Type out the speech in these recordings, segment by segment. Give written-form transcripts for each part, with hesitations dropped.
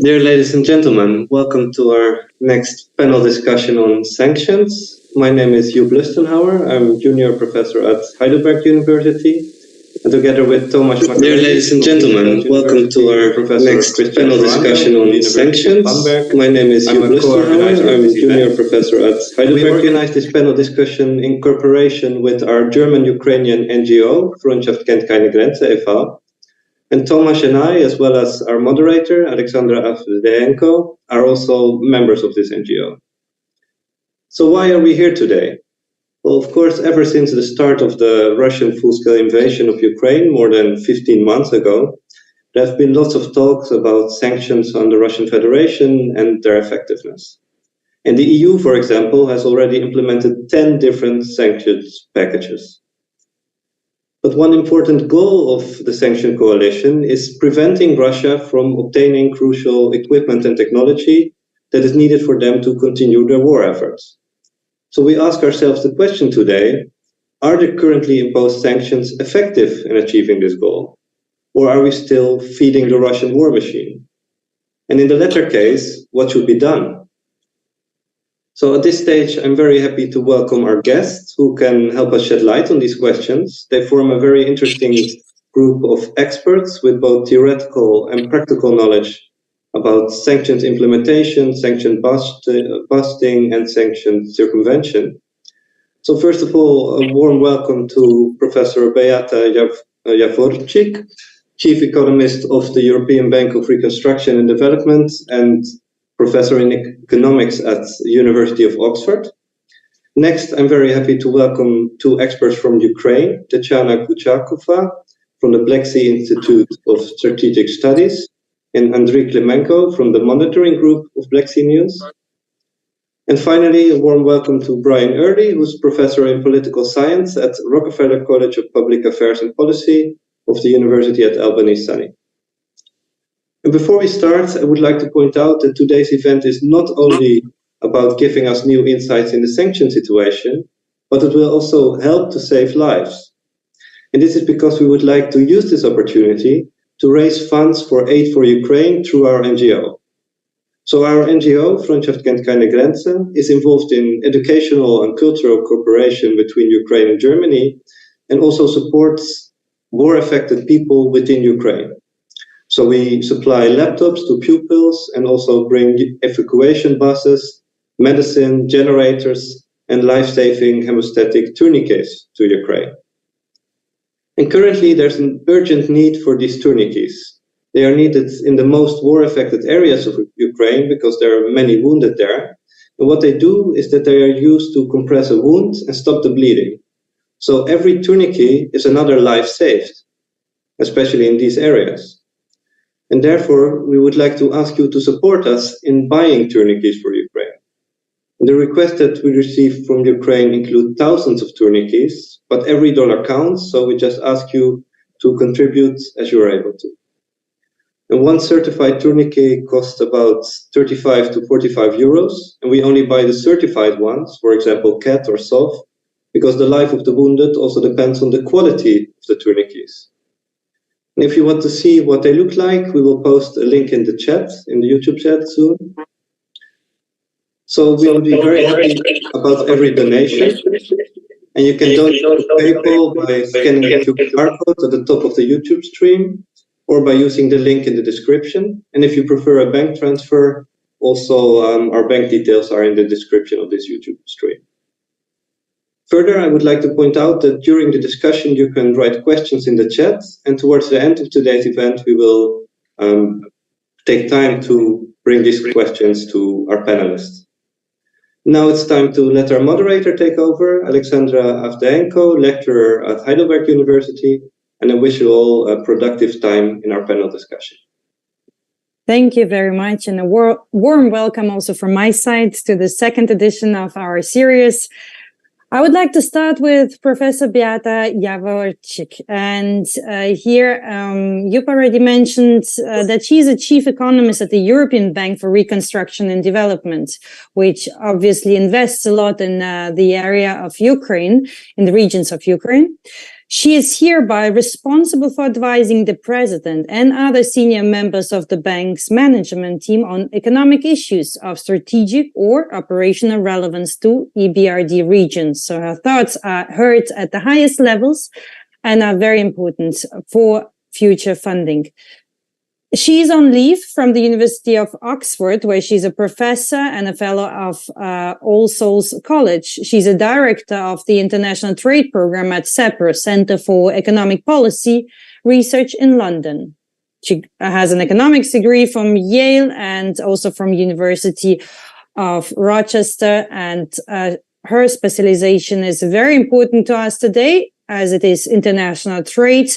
Dear ladies and gentlemen, welcome to our next panel discussion on sanctions. My name is Joep Lustenhouwer. I'm junior professor at Heidelberg University. And together with Thomas Martinez, Dear ladies and gentlemen, welcome to our next panel discussion on sanctions. My name is Joep Lustenhouwer. I'm junior professor at Heidelberg. We organized this panel discussion in cooperation with our German-Ukrainian NGO, Freundschaft, kennt, keine, Grenzen e.V. And Thomas and I, as well as our moderator, Alexandra Avdenko, are also members of this NGO. So why are we here today? Well, of course, ever since the start of the Russian full-scale invasion of Ukraine more than 15 months ago, there have been lots of talks about sanctions on the Russian Federation and their effectiveness. And the EU, for example, has already implemented 10 different sanctions packages. But one important goal of the sanction coalition is preventing Russia from obtaining crucial equipment and technology that is needed for them to continue their war efforts. So we ask ourselves the question today, are the currently imposed sanctions effective in achieving this goal? Or are we still feeding the Russian war machine? And in the latter case, what should be done? So at this stage, I'm very happy to welcome our guests who can help us shed light on these questions. They form a very interesting group of experts with both theoretical and practical knowledge about sanctions implementation, sanction busting, and sanction circumvention. So first of all, a warm welcome to Professor Beata Javorcik, Chief Economist of the European Bank of Reconstruction and Development and Professor in Economics at the University of Oxford. Next, I'm very happy to welcome two experts from Ukraine, Tetyana Guchakova from the Black Sea Institute of Strategic Studies, and Andrii Klymenko from the monitoring group of BlackSeaNews. And finally, a warm welcome to Bryan, who's professor in political science at Rockefeller College of Public Affairs and Policy of the University at Albany, SUNY. And before we start, I would like to point out that today's event is not only about giving us new insights in the sanction situation, but it will also help to save lives. And this is because we would like to use this opportunity to raise funds for aid for Ukraine through our NGO. So our NGO, Freundschaft, kennt, keine, Grenzen, is involved in educational and cultural cooperation between Ukraine and Germany, and also supports war-affected people within Ukraine. So we supply laptops to pupils and also bring evacuation buses, medicine, generators, and life-saving hemostatic tourniquets to Ukraine. And currently there's an urgent need for these tourniquets. They are needed in the most war-affected areas of Ukraine because there are many wounded there. And what they do is that they are used to compress a wound and stop the bleeding. So every tourniquet is another life saved, especially in these areas. And therefore, we would like to ask you to support us in buying tourniquets for Ukraine. The requests that we receive from Ukraine include thousands of tourniquets, but every dollar counts, so we just ask you to contribute as you are able to. And one certified tourniquet costs about 35 to 45 euros, and we only buy the certified ones, for example, CAT or SOF, because the life of the wounded also depends on the quality of the tourniquets. And if you want to see what they look like, we will post a link in the chat, in the YouTube chat soon. So we will be very happy about every donation. And you can donate to PayPal by scanning the QR code at the top of the YouTube stream, or by using the link in the description. And if you prefer a bank transfer, also our bank details are in the description of this YouTube stream. Further, I would like to point out that during the discussion, you can write questions in the chat, and towards the end of today's event, we will take time to bring these questions to our panelists. Now it's time to let our moderator take over, Alexandra Avdenko, lecturer at Heidelberg University, and I wish you all a productive time in our panel discussion. Thank you very much, and a warm welcome also from my side to the second edition of our series. I would like to start with Professor Beata Javorcik. And here, you've already mentioned that she's a chief economist at the European Bank for Reconstruction and Development, which obviously invests a lot in the area of Ukraine, in the regions of Ukraine. She is hereby responsible for advising the president and other senior members of the bank's management team on economic issues of strategic or operational relevance to EBRD regions. So her thoughts are heard at the highest levels and are very important for future funding. She's on leave from the University of Oxford, where she's a professor and a fellow of All Souls College. She's a director of the International Trade Program at CEPR, Center for Economic Policy Research in London. She has an economics degree from Yale and also from University of Rochester, and her specialization is very important to us today, as it is international trade,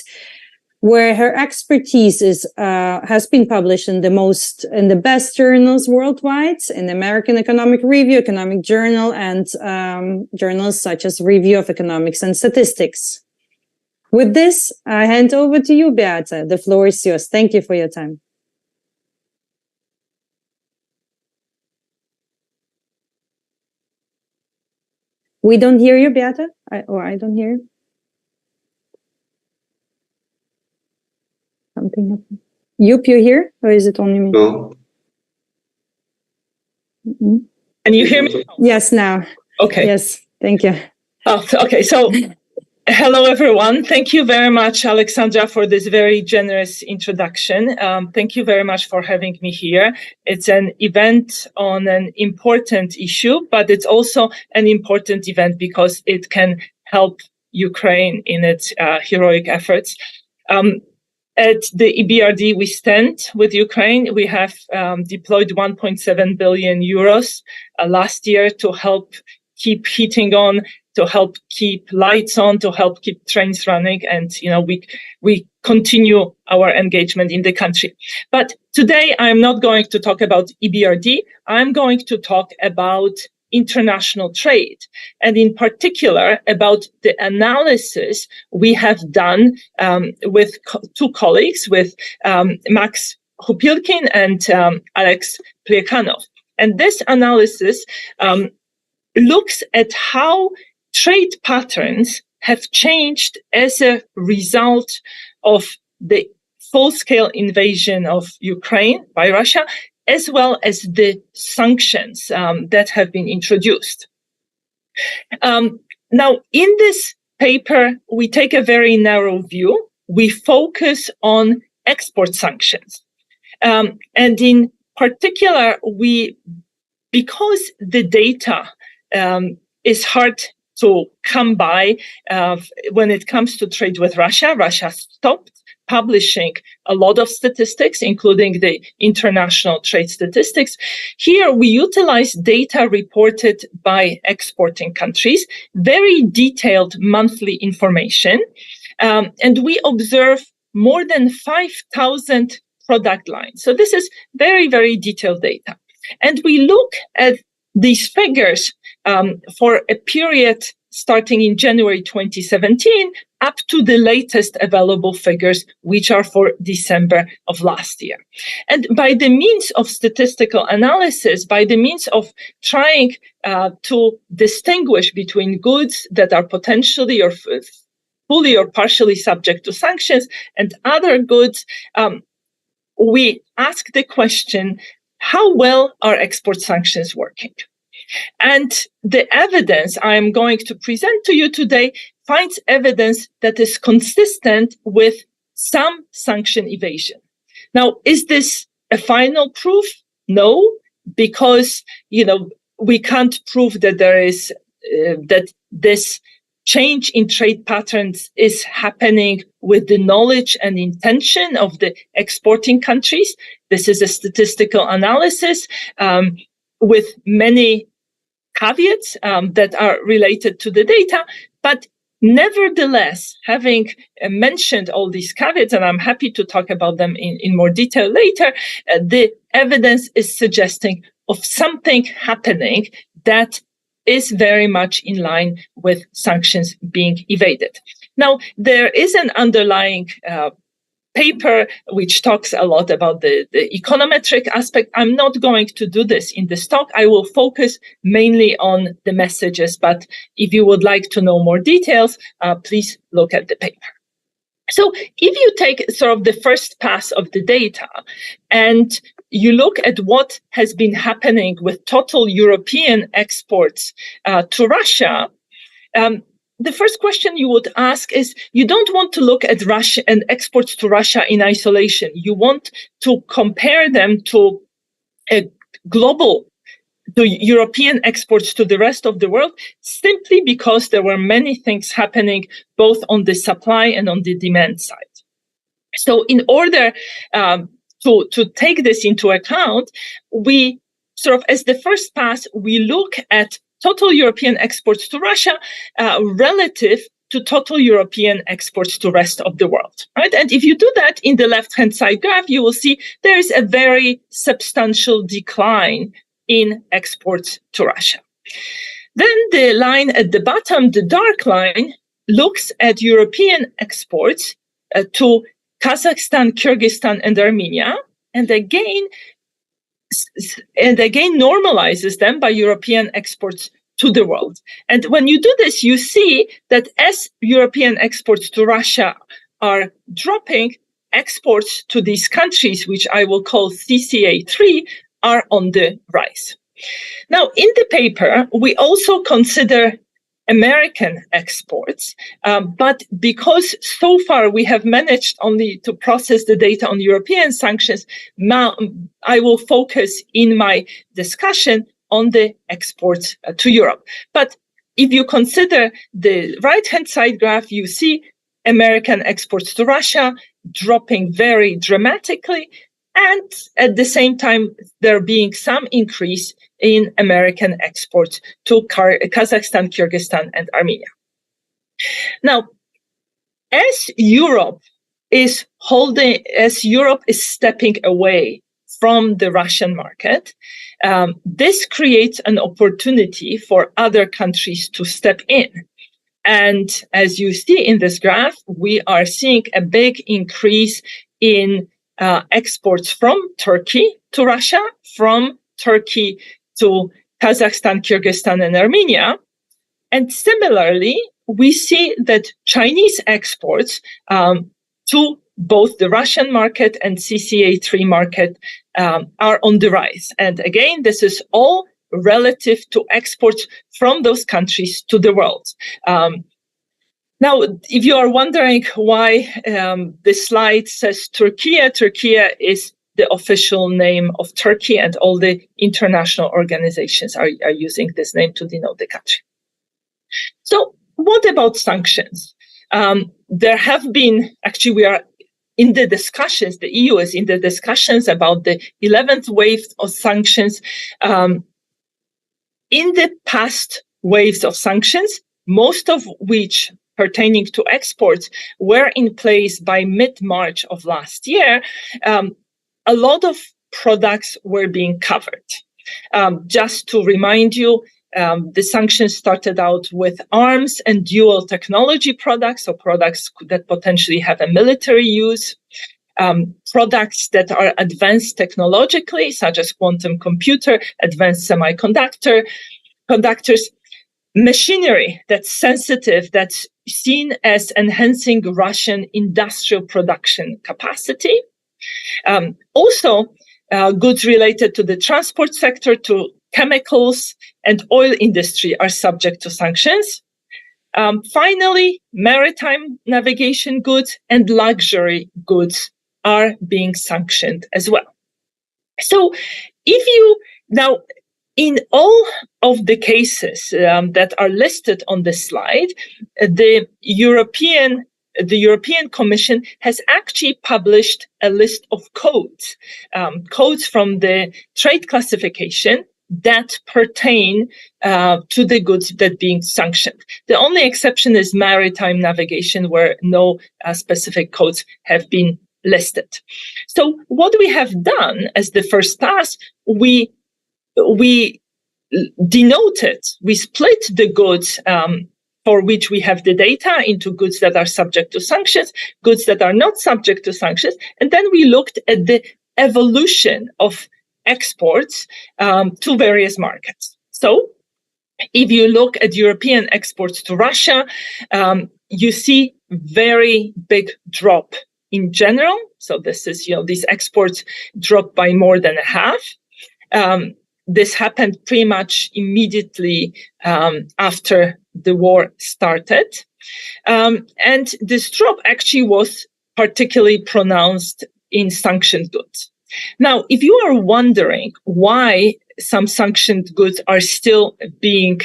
where her expertise has been published in the best journals worldwide, in the American Economic Review, Economic Journal, and journals such as Review of Economics and Statistics. With this, I hand over to you, Beata. The floor is yours. Thank you for your time. We don't hear you, Beata, I don't hear you. Something happened. Yup, you here, or is it only me? No. Mm-hmm. Can you hear me? Yes, now. Okay. Yes, thank you. Oh, okay. So, hello, everyone. Thank you very much, Alexandra, for this very generous introduction. Thank you very much for having me here. It's an event on an important issue, but it's also an important event because it can help Ukraine in its heroic efforts. At the EBRD, we stand with Ukraine. We have deployed 1.7 billion euros last year to help keep heating on, to help keep lights on, to help keep trains running. And, we continue our engagement in the country. But today, I'm not going to talk about EBRD. I'm going to talk about international trade, and in particular about the analysis we have done with two colleagues, with Max Hupilkin and Alex Plekhanov. And this analysis looks at how trade patterns have changed as a result of the full-scale invasion of Ukraine by Russia, as well as the sanctions that have been introduced. Now, in this paper, we take a very narrow view. We focus on export sanctions. And in particular, because the data is hard to come by when it comes to trade with Russia, Russia stopped publishing a lot of statistics, including the international trade statistics. Here, we utilize data reported by exporting countries, very detailed monthly information, and we observe more than 5,000 product lines. So this is very, very detailed data. And we look at these figures for a period starting in January 2017 up to the latest available figures, which are for December of last year. And by the means of statistical analysis, by the means of trying to distinguish between goods that are potentially or fully or partially subject to sanctions and other goods, we ask the question, how well are export sanctions working? And the evidence I'm going to present to you today finds evidence that is consistent with some sanction evasion. Now, is this a final proof? No, because, we can't prove that there is, that this change in trade patterns is happening with the knowledge and intention of the exporting countries. This is a statistical analysis with many caveats that are related to the data, but nevertheless, having mentioned all these caveats, and I'm happy to talk about them in more detail later, the evidence is suggesting of something happening that is very much in line with sanctions being evaded. Now, there is an underlying paper which talks a lot about the econometric aspect. I'm not going to do this in this talk. I will focus mainly on the messages, but if you would like to know more details, please look at the paper. So if you take sort of the first pass of the data and you look at what has been happening with total European exports to Russia, the first question you would ask is, you don't want to look at Russia and exports to Russia in isolation. You want to compare them to European exports to the rest of the world, simply because there were many things happening both on the supply and on the demand side. So in order to take this into account, we sort of, as the first pass, we look at total European exports to Russia relative to total European exports to the rest of the world, right? And if you do that in the left-hand side graph, you will see there is a very substantial decline in exports to Russia. Then the line at the bottom, the dark line, looks at European exports to Kazakhstan, Kyrgyzstan, and Armenia, and again normalizes them by European exports to the world. And when you do this, you see that as European exports to Russia are dropping, exports to these countries, which I will call CCA3, are on the rise. Now, in the paper, we also consider American exports, but because so far we have managed only to process the data on European sanctions, now I will focus in my discussion on the exports to Europe. But if you consider the right-hand side graph, you see American exports to Russia dropping very dramatically, and at the same time, there being some increase in American exports to Kazakhstan, Kyrgyzstan, and Armenia. Now, as Europe is stepping away from the Russian market, this creates an opportunity for other countries to step in. And as you see in this graph, we are seeing a big increase in exports from Turkey to Russia, from Turkey to Kazakhstan, Kyrgyzstan, and Armenia. And similarly, we see that Chinese exports to both the Russian market and CCA3 market are on the rise. And again, this is all relative to exports from those countries to the world. Now, if you are wondering why this slide says Turkey is the official name of Turkey, and all the international organizations are using this name to denote the country. So what about sanctions? There have been, actually we are in the discussions, the EU is in the discussions about the 11th wave of sanctions. In the past waves of sanctions, most of which pertaining to exports were in place by mid-March of last year, a lot of products were being covered. Just to remind you, the sanctions started out with arms and dual technology products, so products that potentially have a military use, products that are advanced technologically, such as quantum computer, advanced conductors, machinery that's sensitive, that's seen as enhancing Russian industrial production capacity. Also, goods related to the transport sector, to chemicals and oil industry are subject to sanctions. Finally, maritime navigation goods and luxury goods are being sanctioned as well. So in all of the cases that are listed on this slide, the European Commission has actually published a list of codes from the trade classification that pertain to the goods that being sanctioned. The only exception is maritime navigation, where no specific codes have been listed. So what we have done as the first task, we split the goods for which we have the data into goods that are subject to sanctions, goods that are not subject to sanctions. And then we looked at the evolution of exports to various markets. So if you look at European exports to Russia, you see very big drop in general. So this is, these exports dropped by more than a half. This happened pretty much immediately after the war started. And this drop actually was particularly pronounced in sanctioned goods. Now, if you are wondering why some sanctioned goods are still being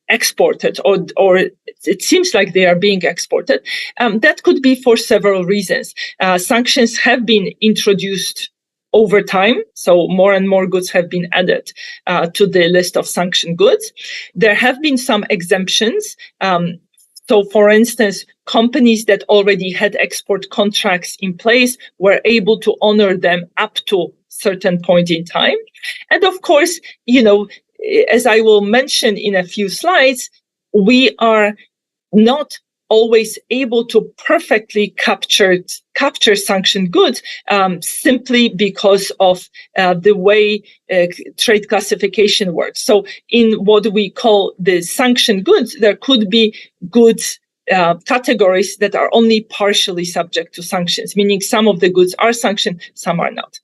exported, or it seems like they are being exported, that could be for several reasons. Sanctions have been introduced over time, so more and more goods have been added to the list of sanctioned goods. There have been some exemptions. So, for instance, companies that already had export contracts in place were able to honor them up to a certain point in time. And of course, as I will mention in a few slides, we are not always able to perfectly capture sanctioned goods simply because of the way trade classification works. So in what we call the sanctioned goods, there could be goods categories that are only partially subject to sanctions, meaning some of the goods are sanctioned, some are not.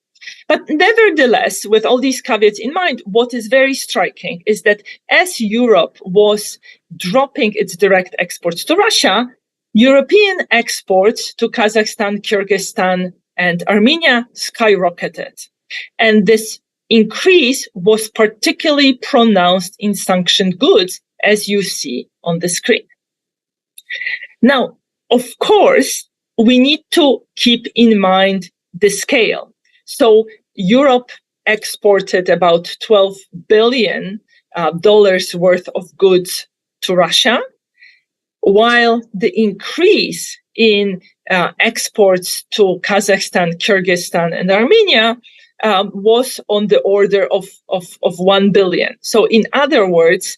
But nevertheless, with all these caveats in mind, what is very striking is that as Europe was dropping its direct exports to Russia, European exports to Kazakhstan, Kyrgyzstan, and Armenia skyrocketed. And this increase was particularly pronounced in sanctioned goods, as you see on the screen. Now, of course, we need to keep in mind the scale. So Europe exported about $12 billion worth of goods to Russia, while the increase in exports to Kazakhstan, Kyrgyzstan, and Armenia was on the order of $1 billion. So in other words,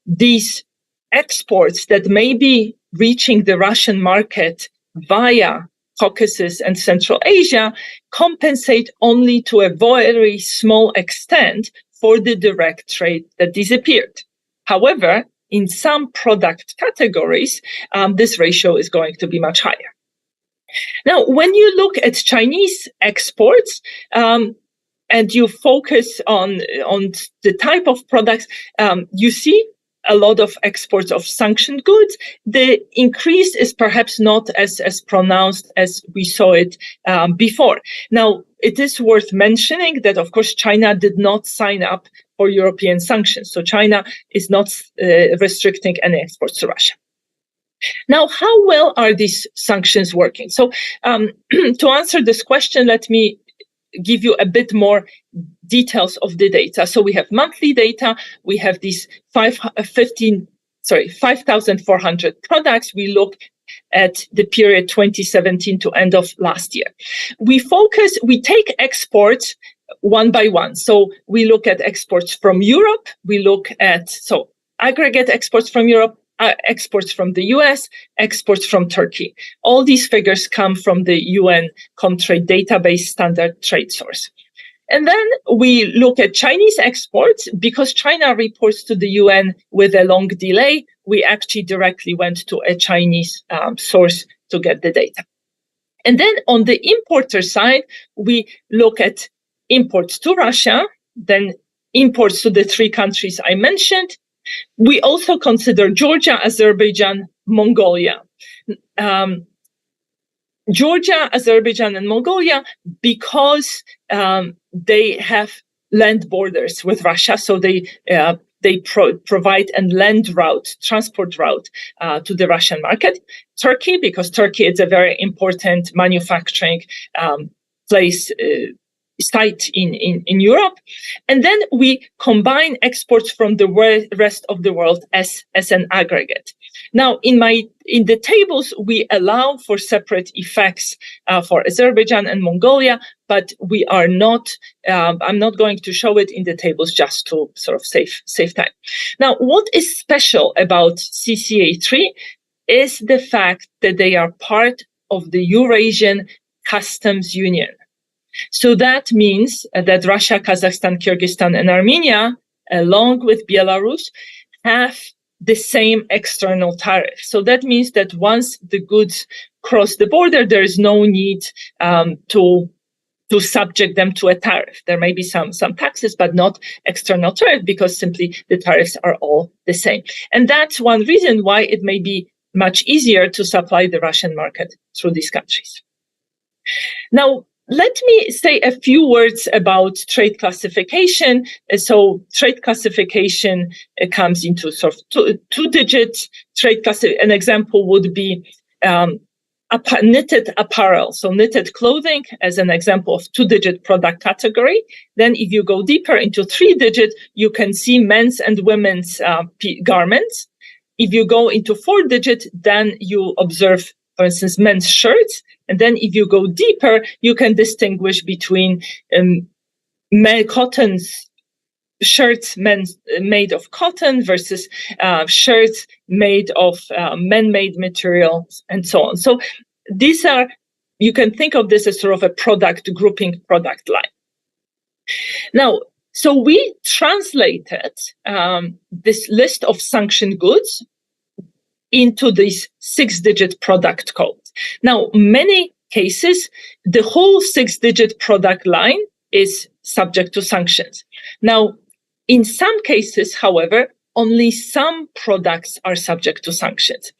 these exports that may be reaching the Russian market via Caucasus and Central Asia compensate only to a very small extent for the direct trade that disappeared. However, in some product categories, this ratio is going to be much higher. Now, when you look at Chinese exports, and you focus on the type of products, you see a lot of exports of sanctioned goods. The increase is perhaps not as pronounced as we saw it before. Now, it is worth mentioning that, of course, China did not sign up for European sanctions. So China is not restricting any exports to Russia. Now, how well are these sanctions working? So to answer this question, let me give you a bit more details of the data. So we have monthly data. We have these 5,400 products. We look at the period 2017 to end of last year. We take exports one by one. So we look at exports from Europe. We look at, aggregate exports from Europe, exports from the US, exports from Turkey. All these figures come from the UN Comtrade database standard trade source. And then we look at Chinese exports. Because China reports to the UN with a long delay, we actually directly went to a Chinese source to get the data. And then on the importer side, we look at imports to Russia, then imports to the three countries I mentioned. We also consider Georgia, Azerbaijan, Mongolia. Georgia, Azerbaijan, and Mongolia, because they have land borders with Russia, so they provide a land route, transport route to the Russian market. Turkey, because Turkey is a very important manufacturing site in Europe. And then we combine exports from the rest of the world as an aggregate. Now, in the tables, we allow for separate effects for Azerbaijan and Mongolia, but we are not, I'm not going to show it in the tables just to sort of save time. Now, what is special about CCA3 is the fact that they are part of the Eurasian Customs Union. So that means that Russia, Kazakhstan, Kyrgyzstan, and Armenia, along with Belarus, have the same external tariff. So that means that once the goods cross the border, there is no need to subject them to a tariff. There may be some taxes, but not external tariff, because simply the tariffs are all the same. And that's one reason why it may be much easier to supply the Russian market through these countries. Now, let me say a few words about trade classification. So trade classification comes into sort of two-digit trade classification. An example would be knitted apparel. So knitted clothing as an example of two-digit product category. Then if you go deeper into three-digit, you can see men's and women's garments. If you go into four-digit, then you observe, for instance, men's shirts. And then if you go deeper, you can distinguish between cotton shirts made of cotton versus shirts made of man-made materials and so on. So these are, you can think of this as sort of a product grouping, product line. Now, so we translated this list of sanctioned goods into this six-digit product code. Now, many cases, the whole six-digit product line is subject to sanctions. Now, in some cases, however, only some products are subject to sanctions.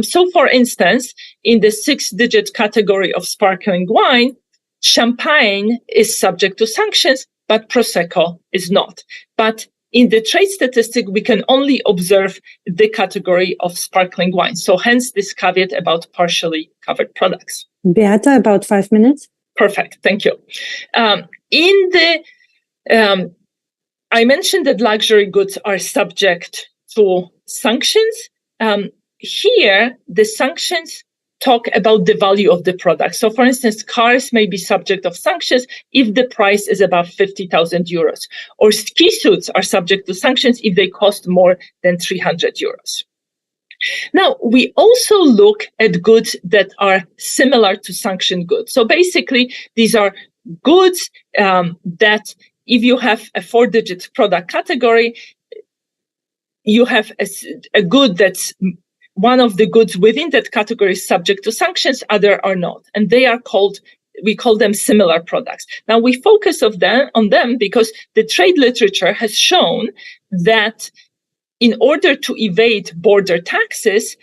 So, for instance, in the six-digit category of sparkling wine, champagne is subject to sanctions, but Prosecco is not. But in the trade statistic, we can only observe the category of sparkling wine. So hence this caveat about partially covered products. Beata, about 5 minutes. Perfect. Thank you. I mentioned that luxury goods are subject to sanctions. Here, the sanctions talk about the value of the product. So, for instance, cars may be subject of sanctions if the price is above 50,000 euros, or ski suits are subject to sanctions if they cost more than 300 euros. Now, we also look at goods that are similar to sanctioned goods. So basically, these are goods that if you have a four-digit product category, you have a good that's one of the goods within that category is subject to sanctions, other are not. And they are called, we call them similar products. Now, we focus on them because the trade literature has shown that in order to evade border taxes,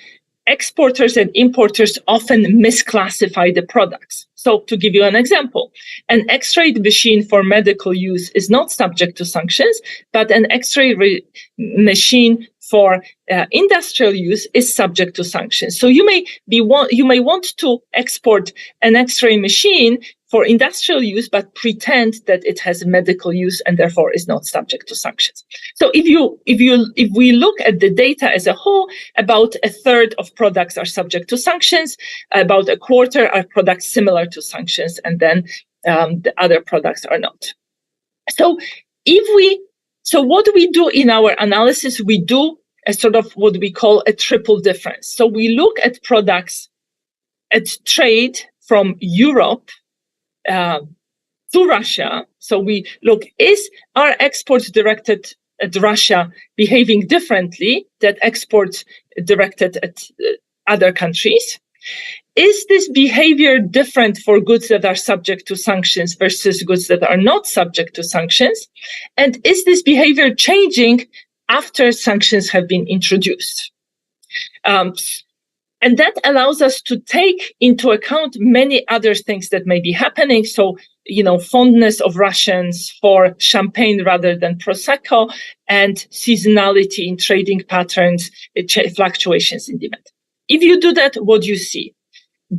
exporters and importers often misclassify the products. So to give you an example, an X-ray machine for medical use is not subject to sanctions, but an X-ray machine for industrial use is subject to sanctions. So you may want to export an X-ray machine for industrial use, but pretend that it has medical use and therefore is not subject to sanctions. So if we look at the data as a whole, about a third of products are subject to sanctions, about a quarter are products similar to sanctions, and then the other products are not. So what we do in our analysis, we do a sort of what we call a triple difference. So we look at products at trade from Europe to Russia. So we look, is our exports directed at Russia behaving differently than exports directed at other countries? Is this behavior different for goods that are subject to sanctions versus goods that are not subject to sanctions? And is this behavior changing after sanctions have been introduced? And that allows us to take into account many other things that may be happening. So, fondness of Russians for champagne rather than Prosecco, and seasonality in trading patterns, fluctuations in demand. If you do that, what do you see?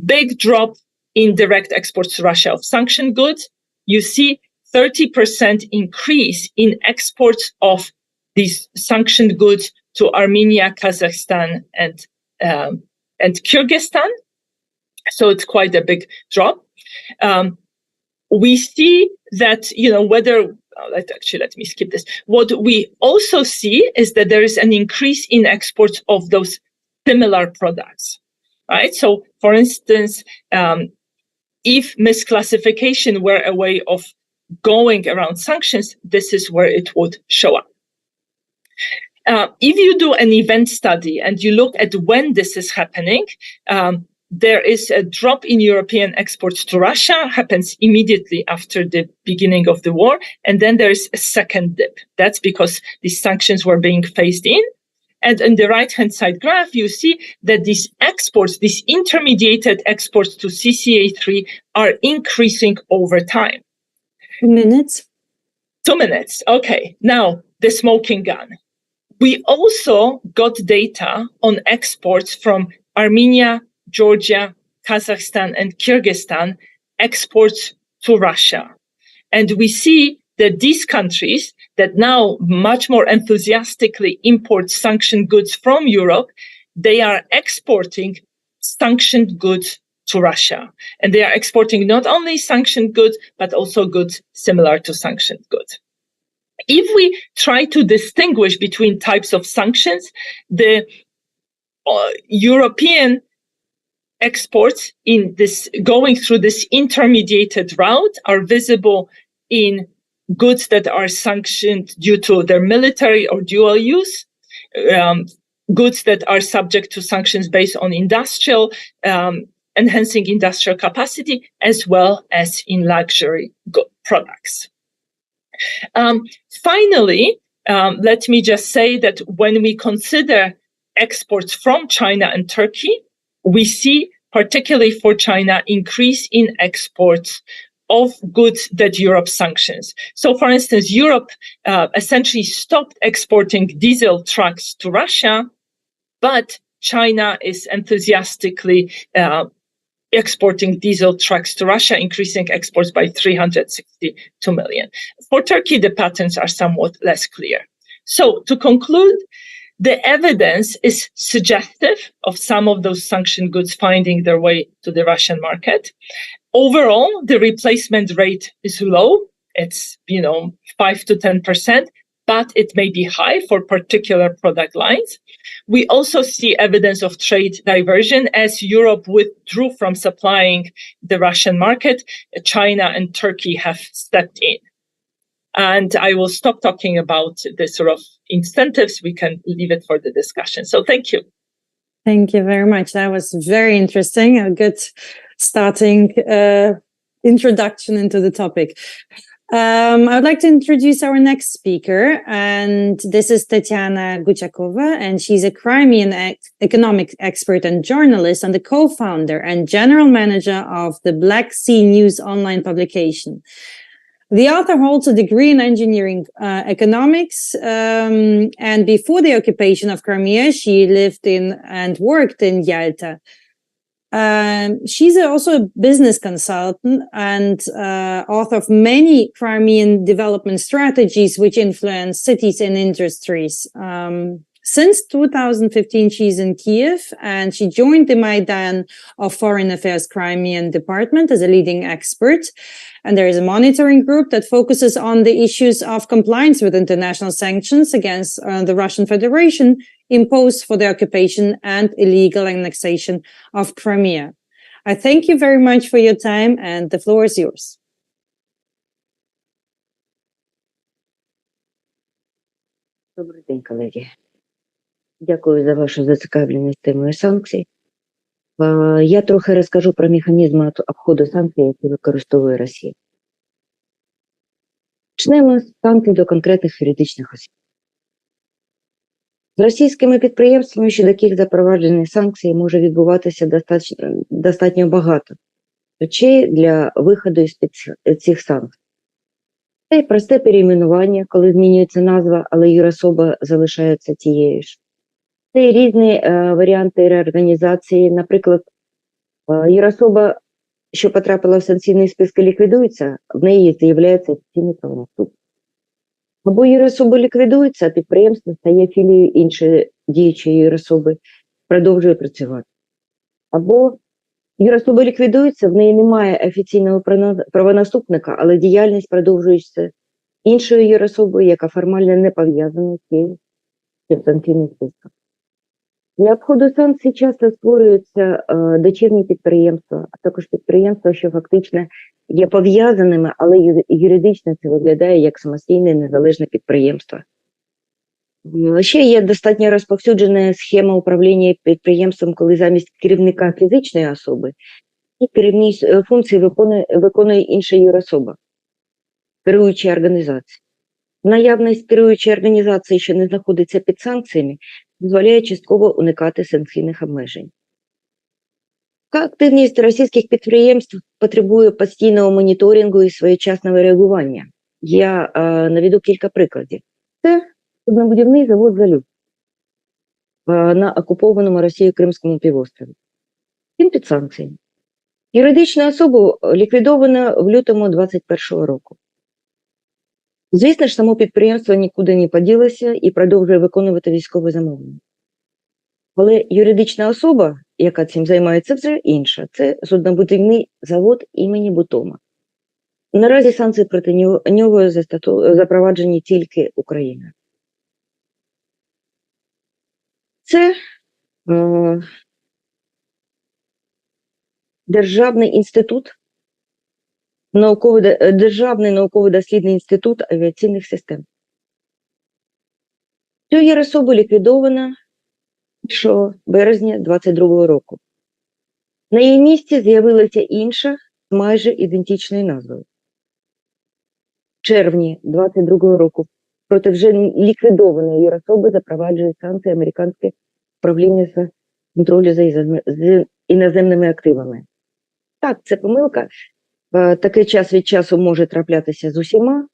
Big drop in direct exports to Russia of sanctioned goods. You see 30% increase in exports of these sanctioned goods to Armenia, Kazakhstan, and Kyrgyzstan. So it's quite a big drop. we see that, let me skip this. What we also see is that there is an increase in exports of those similar products, right? So, for instance, if misclassification were a way of going around sanctions, this is where it would show up. If you do an event study and you look at when this is happening, there is a drop in European exports to Russia, happens immediately after the beginning of the war, and then there is a second dip. That's because these sanctions were being phased in. And on the right-hand side graph, you see that these exports, these intermediated exports to CCA3 are increasing over time. 2 minutes. 2 minutes. Okay. Now, the smoking gun. We also got data on exports from Armenia, Georgia, Kazakhstan, and Kyrgyzstan, exports to Russia. And we see that these countries that now much more enthusiastically import sanctioned goods from Europe, they are exporting sanctioned goods to Russia. And they are exporting not only sanctioned goods, but also goods similar to sanctioned goods. If we try to distinguish between types of sanctions, the European exports in this going through this intermediated route are visible in goods that are sanctioned due to their military or dual use, goods that are subject to sanctions based on industrial, enhancing industrial capacity, as well as in luxury products. Finally, let me just say that when we consider exports from China and Turkey, we see, particularly for China, increase in exports of goods that Europe sanctions. So, for instance, Europe essentially stopped exporting diesel trucks to Russia, but China is enthusiastically exporting diesel trucks to Russia, increasing exports by 362 million. For Turkey, the patterns are somewhat less clear. So, to conclude, the evidence is suggestive of some of those sanctioned goods finding their way to the Russian market. Overall, the replacement rate is low. It's, 5 to 10%, but it may be high for particular product lines. We also see evidence of trade diversion as Europe withdrew from supplying the Russian market. China and Turkey have stepped in. And I will stop talking about the sort of incentives. We can leave it for the discussion. So thank you. Thank you very much. That was very interesting. A good starting introduction into the topic. I would like to introduce our next speaker, and this is Tetyana Guchakova, and she's a Crimean economic expert and journalist, and the co-founder and general manager of the BlackSeaNews online publication. The author holds a degree in engineering economics, and before the occupation of Crimea, she lived in and worked in Yalta. She's also a business consultant and author of many Crimean development strategies which influence cities and industries. Since 2015, she's in Kiev, and she joined the Maidan of Foreign Affairs Crimean Department as a leading expert. And there is a monitoring group that focuses on the issues of compliance with international sanctions against the Russian Federation imposed for the occupation and illegal annexation of Crimea. I thank you very much for your time, and the floor is yours. Добрий день, колеги. Дякую за вашу зацікавленість темою санкцій. Я трохи розкажу про механізми обходу санкцій, які використовує Росія. Почнемо з санкцій до конкретних юридичних осіб. З російськими підприємствами, щодо яких запроваджені санкції, може відбуватися достатньо багато речей для виходу із цих санкцій. Це просте перейменування, коли змінюється назва, але юрособа залишається тією ж. Це різні варіанти реорганізації. Наприклад, юрособа, що потрапила в санкційні списки, ліквідується, в неї з'являється офіційний правонаступник. Або юрособа ліквідується, а підприємство стає філією іншої діючої юрособи, продовжує працювати. Або Юрособа ліквідується, в неї немає офіційного правонаступника, але діяльність продовжується іншою юрособою, яка формально не пов'язана з цією санкційним списком. Для обходу санкцій часто створюються дочірні підприємства, а також підприємства, що фактично є пов'язаними, але юридично це виглядає як самостійне незалежне підприємство. Ще є достатньо розповсюджена схема управління підприємством, коли замість керівника фізичної особи і керівні функції виконує інша юрособа, керуюча організація. Наявність керуючої організації, що не знаходиться під санкціями, дозволяє частково уникати санкційних обмежень. Така активність російських підприємств потребує постійного моніторингу і своєчасного реагування. Я наведу кілька прикладів. Це суднобудівний завод «Залюб» на окупованому Росією Кримському півострові. Він під санкціями. Юридичну особу ліквідовано в лютому 2021 року. Звісно ж, само підприємство нікуди не поділося і продовжує виконувати військове замовлення. Але юридична особа, яка цим займається, вже інша. Це суднобудівний завод імені Бутома. Наразі санкції проти нього запроваджені тільки Україною. Це Державний інститут, Державний науково-дослідний інститут авіаційних систем. Цю юрособу ліквідовано 1 березня 2022 року. На її місці з'явилася інша, майже ідентичною назвою. В червні 2022 року проти вже ліквідованої юрособи запроваджує санкції американське управління з контролю за іноземними активами. Так, це помилка. Такий час від часу може траплятися з усіма,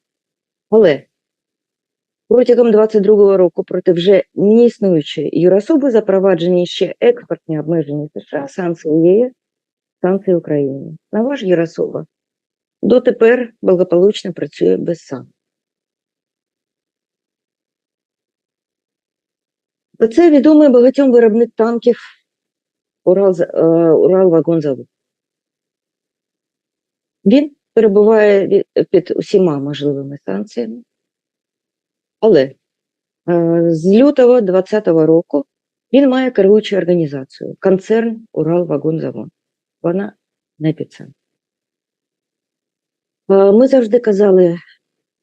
але протягом 2022 року проти вже неіснуючої юрособи запроваджені ще експортні обмеження США, санкції ЄС, санкції України. Нова ж юрособа дотепер благополучно працює без санкцій. Це відомий багатьом виробник танків Уралвагонзавод. Він перебуває під усіма можливими санкціями, але з лютого 2020 року він має керуючу організацію – концерн Уралвагонзавод. Вона не під санкціями. Ми завжди казали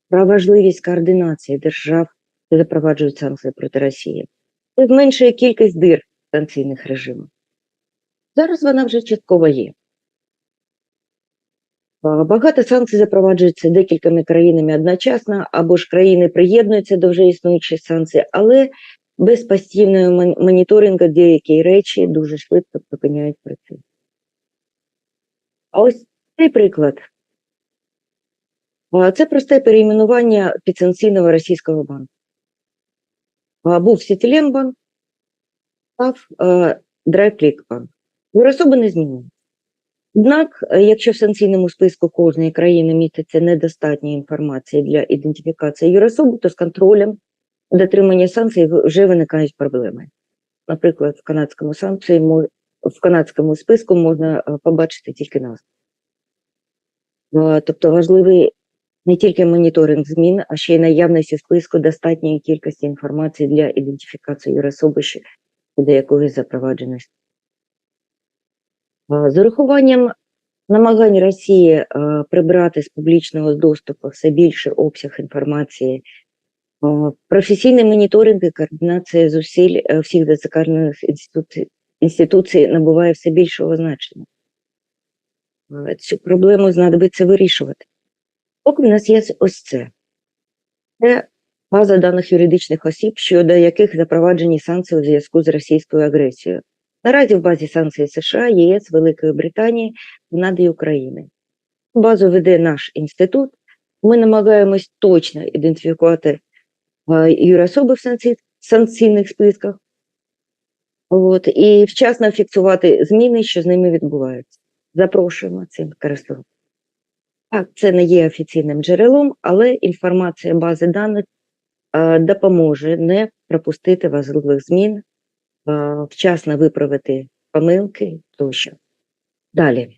про важливість координації держав, що запроваджують санкції проти Росії. Це зменшує кількість дир санкційних режимів. Зараз вона вже частково є. Багато санкцій запроваджуються декількома країнами одночасно, або ж країни приєднуються до вже існуючих санкцій, але без постійного моніторингу деякі речі дуже швидко припиняють працювати. А ось цей приклад. Це просте перейменування підсанкційного російського банку. Був Сітіленбанк, став Драйклікбанк. Юрособи не змінюють. Однак, якщо в санкційному списку кожної країни міститься недостатньо інформації для ідентифікації юрособи, то з контролем дотримання санкцій вже виникають проблеми. Наприклад, в канадському списку можна побачити тільки назву. Тобто важливий не тільки моніторинг змін, а ще й наявність у списку достатньої кількості інформації для ідентифікації юрособи, до якої запровадженості. З урахуванням намагань Росії прибрати з публічного доступу все більший обсяг інформації, професійний моніторинг і координація зусиль всіх зацікавлених інституцій набуває все більшого значення. Цю проблему знадобиться вирішувати. Поки в нас є ось це. Це база даних юридичних осіб, щодо яких запроваджені санкції у зв'язку з російською агресією. Наразі в базі санкцій США, ЄС, Великої Британії, Канади і України. Базу веде наш інститут. Ми намагаємось точно ідентифікувати юрособи в санкційних списках і вчасно фіксувати зміни, що з ними відбуваються. Запрошуємо цим користуватися. Так, це не є офіційним джерелом, але інформація бази даних допоможе не пропустити важливих змін, вчасно виправити помилки тощо. Далі.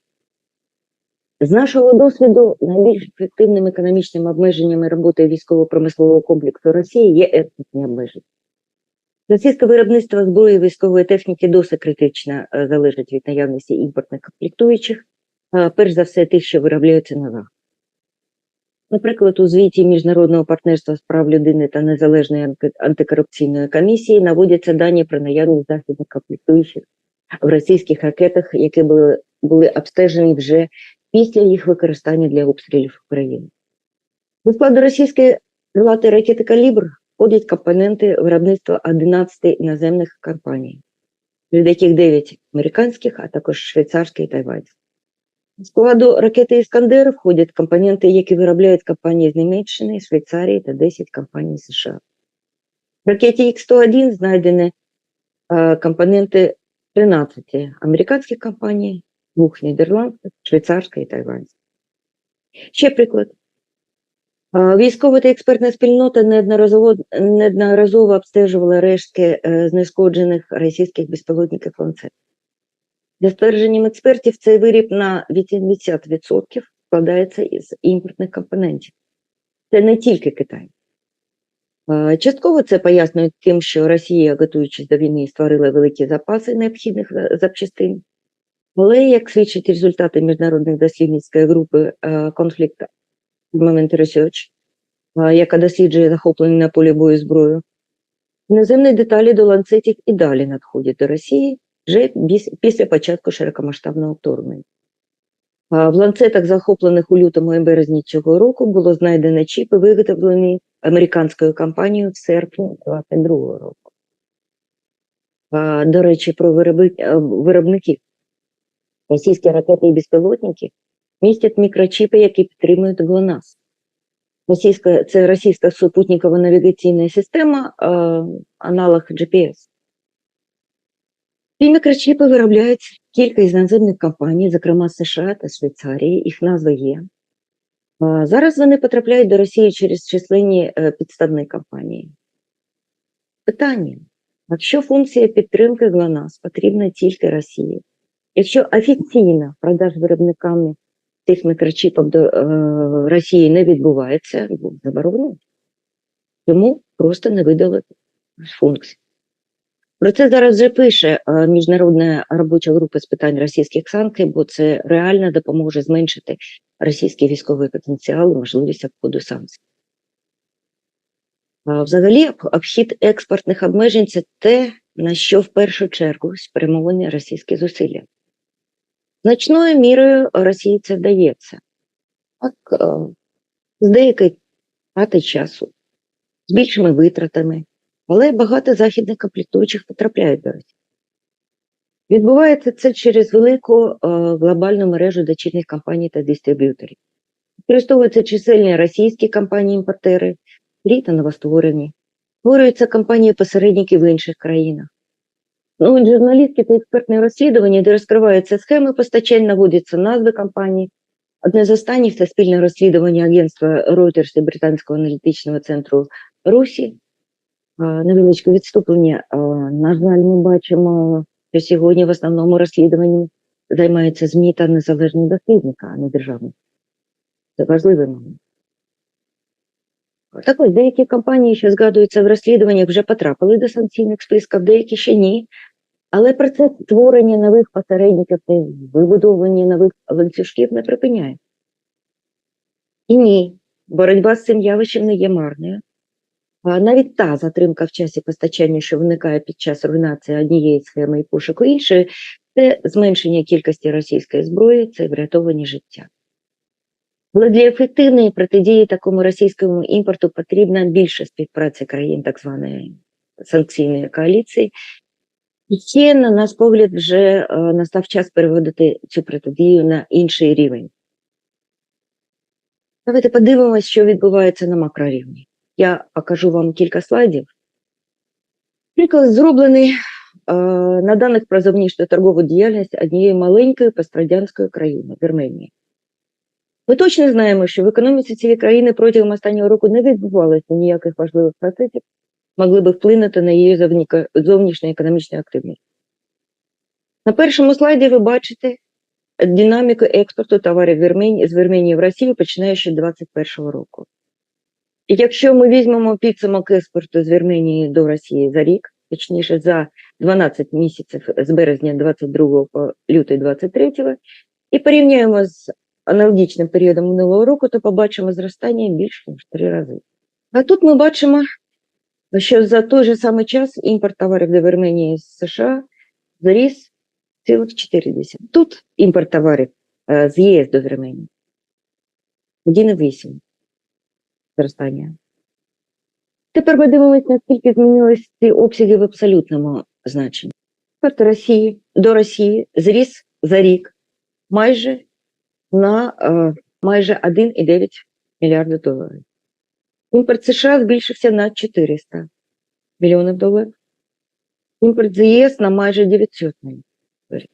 З нашого досвіду найбільш ефективним економічним обмеженням роботи військово-промислового комплексу Росії є експортні обмеження. Російське виробництво зброї і військової техніки досить критично залежить від наявності імпортних комплектуючих, перш за все тих, що виробляються на Заході. Наприклад, у звіті Міжнародного партнерства з прав людини та Незалежної антикорупційної комісії наводяться дані про наявність західних комплектуючих в російських ракетах, які були обстежені вже після їх використання для обстрілів України. До складу російської крилатої ракети «Калібр» входять компоненти виробництва 11 іноземних компаній, серед яких 9 американських, а також швейцарські і тайванські. До складу ракети «Іскандер» входять компоненти, які виробляють компанії з Німеччини, Швейцарії та 10 компаній США. В ракеті Х-101 знайдені компоненти 13 американських компаній, 2 нідерландських, швейцарська і тайванська. Ще приклад. Військова та експертна спільнота неодноразово обстежувала рештки знешкоджених російських безпілотників «Ланцет». За ствердженням експертів, цей виріб на 80% складається із імпортних компонентів. Це не тільки Китай. Частково це пояснюють тим, що Росія, готуючись до війни, створила великі запаси необхідних запчастин. Але, як свідчать результати міжнародної дослідницької групи Conflict Armament Research, яка досліджує захоплені на полі бою зброю, іноземні деталі до ланцетів і далі надходять до Росії вже після початку широкомасштабного вторгнення. В ланцетах, захоплених у лютому і березні цього року, було знайдено чіпи, виготовлені американською компанією в серпні 2022 року. До речі, про виробників. Російські ракети і безпілотники містять мікрочіпи, які підтримують ГЛОНАСС. Це російська супутникова навігаційна система, аналог GPS. Ці мікрочіпи виробляють кілька іноземних компаній, зокрема США та Швейцарії, їх назви є. Зараз вони потрапляють до Росії через численні підставні компанії. Питання. Якщо функція підтримки ГЛОНАСС потрібна тільки Росії, якщо офіційно продаж виробниками цих мікрочіпів до Росії не відбувається, заборонено. Тому просто не видали функції. Про це зараз вже пише Міжнародна робоча група з питань російських санкцій, бо це реально допоможе зменшити російський військовий потенціал і можливість обходу санкцій. Взагалі, обхід експортних обмежень – це те, на що в першу чергу спрямовані російські зусилля. Значною мірою Росії це вдається. Так, з деякої трати часу, з більшими витратами, але багато західних комплектуючих потрапляють до Росії. Відбувається це через велику глобальну мережу дочірніх компаній та дистриб'юторів. Використовуються чисельні російські компанії-імпортери, та новостворені. Створюються компанії-посередники в інших країнах. Журналістські та експертні розслідування, де розкриваються схеми постачань, наводяться назви компаній. Одне з останніх – це спільне розслідування агентства Reuters і Британського аналітичного центру Русі. Невеличке відступлення. На жаль, ми бачимо, що сьогодні в основному розслідуванням займаються ЗМІ та незалежні дослідники, а не державні. Це важливий момент. Так ось, деякі компанії, що згадуються в розслідуваннях, вже потрапили до санкційних списків, деякі ще ні. Але процес створення нових посередників та вибудовування нових ланцюжків не припиняє. І ні, боротьба з цим явищем не є марною. Навіть та затримка в часі постачання, що виникає під час руйнації однієї схеми і пошуку іншої, це зменшення кількості російської зброї, це врятовані життя. Але для ефективної протидії такому російському імпорту потрібна більше співпраці країн так званої санкційної коаліції. І ще, на наш погляд, вже настав час переводити цю протидію на інший рівень. Давайте подивимося, що відбувається на макрорівні. Я покажу вам кілька слайдів. Приклад зроблений на даних про зовнішню торгову діяльність однієї маленької пострадянської країни – Вірменії. Ми точно знаємо, що в економіці цієї країни протягом останнього року не відбувалося ніяких важливих процесів, могли би вплинути на її зовнішню економічну активність. На першому слайді ви бачите динаміку експорту товарів з Вірменії в Росію, починаючи з 2021 року. І якщо ми візьмемо підсумок експорту з Вірменії до Росії за рік, точніше за 12 місяців з березня 22 по лютий 23, і порівняємо з аналогічним періодом минулого року, то побачимо зростання більше, ніж 3 рази. А тут ми бачимо, що за той же самий час імпорт товарів до Вірменії з США зріс цілих 4. Тут імпорт товарів з ЄС до Вірменії 1,8 зростання. Тепер подивимось, наскільки змінились ці обсяги в абсолютному значенні. Імпорт до Росії зріс за рік майже на майже 1,9 мільярда доларів. Імпорт США збільшився на 400 мільйонів доларів. Імпорт з ЄС на майже 900 мільйонів доларів.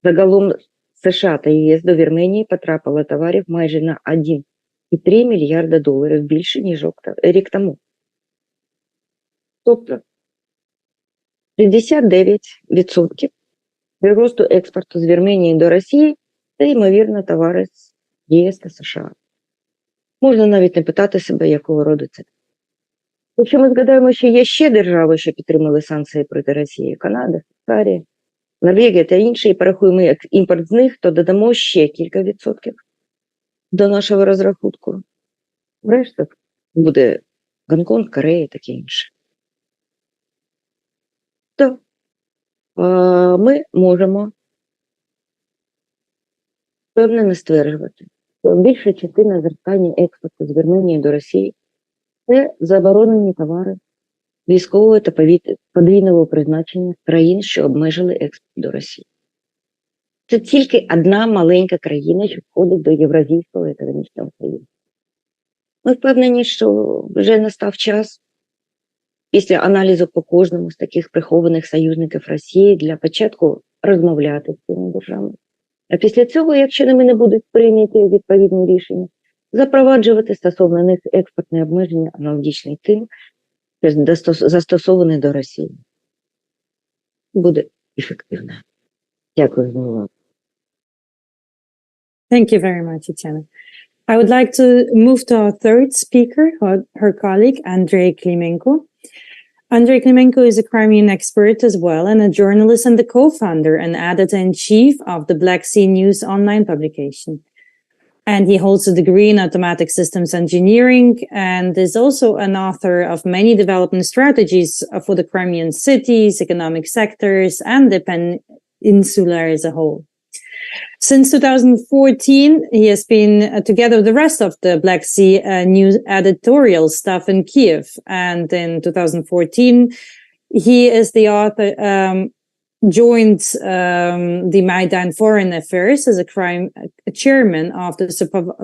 Загалом США та ЄС до Вірменії потрапило товарів майже на 1,3 мільярда доларів більше, ніж рік тому. Тобто 59% приросту експорту з Вірменії до Росії та, ймовірно, товари з ЄС та США. Можна навіть не питати себе, якого роду це. Якщо ми згадаємо, що є ще держави, що підтримали санкції проти Росії – Канада, Швейцарія, Норвегія та інші, і порахуємо як імпорт з них, то додамо ще кілька відсотків до нашого розрахунку. Решта буде Гонконг, Корея і таке інше. То ми можемо впевнено стверджувати, що більша частина зростання експорту з Вірменії до Росії – це заборонені товари військового та подвійного призначення країн, що обмежили експорт до Росії. Це тільки одна маленька країна, що входить до Євразійського економічного союзу. Ми впевнені, що вже настав час після аналізу по кожному з таких прихованих союзників Росії для початку розмовляти з цими державами. А після цього, якщо ними не будуть прийняті відповідні рішення, запроваджувати стосовно них експортні обмеження, аналогічні тим, що застосовані до Росії. Буде ефективно. Дякую за увагу. Thank you very much, Tetyana. I would like to move to our third speaker, her colleague, Andrii Klymenko. Andrii Klymenko is a Crimean expert as well, and a journalist and the co-founder and editor-in-chief of the BlackSeaNews online publication. And he holds a degree in automatic systems engineering and is also an author of many development strategies for the Crimean cities, economic sectors, and the peninsula as a whole. Since 2014, he has been together with the rest of the Black Sea News editorial staff in Kiev. And in 2014, he is the author, joined the Maidan Foreign Affairs as a chairman of the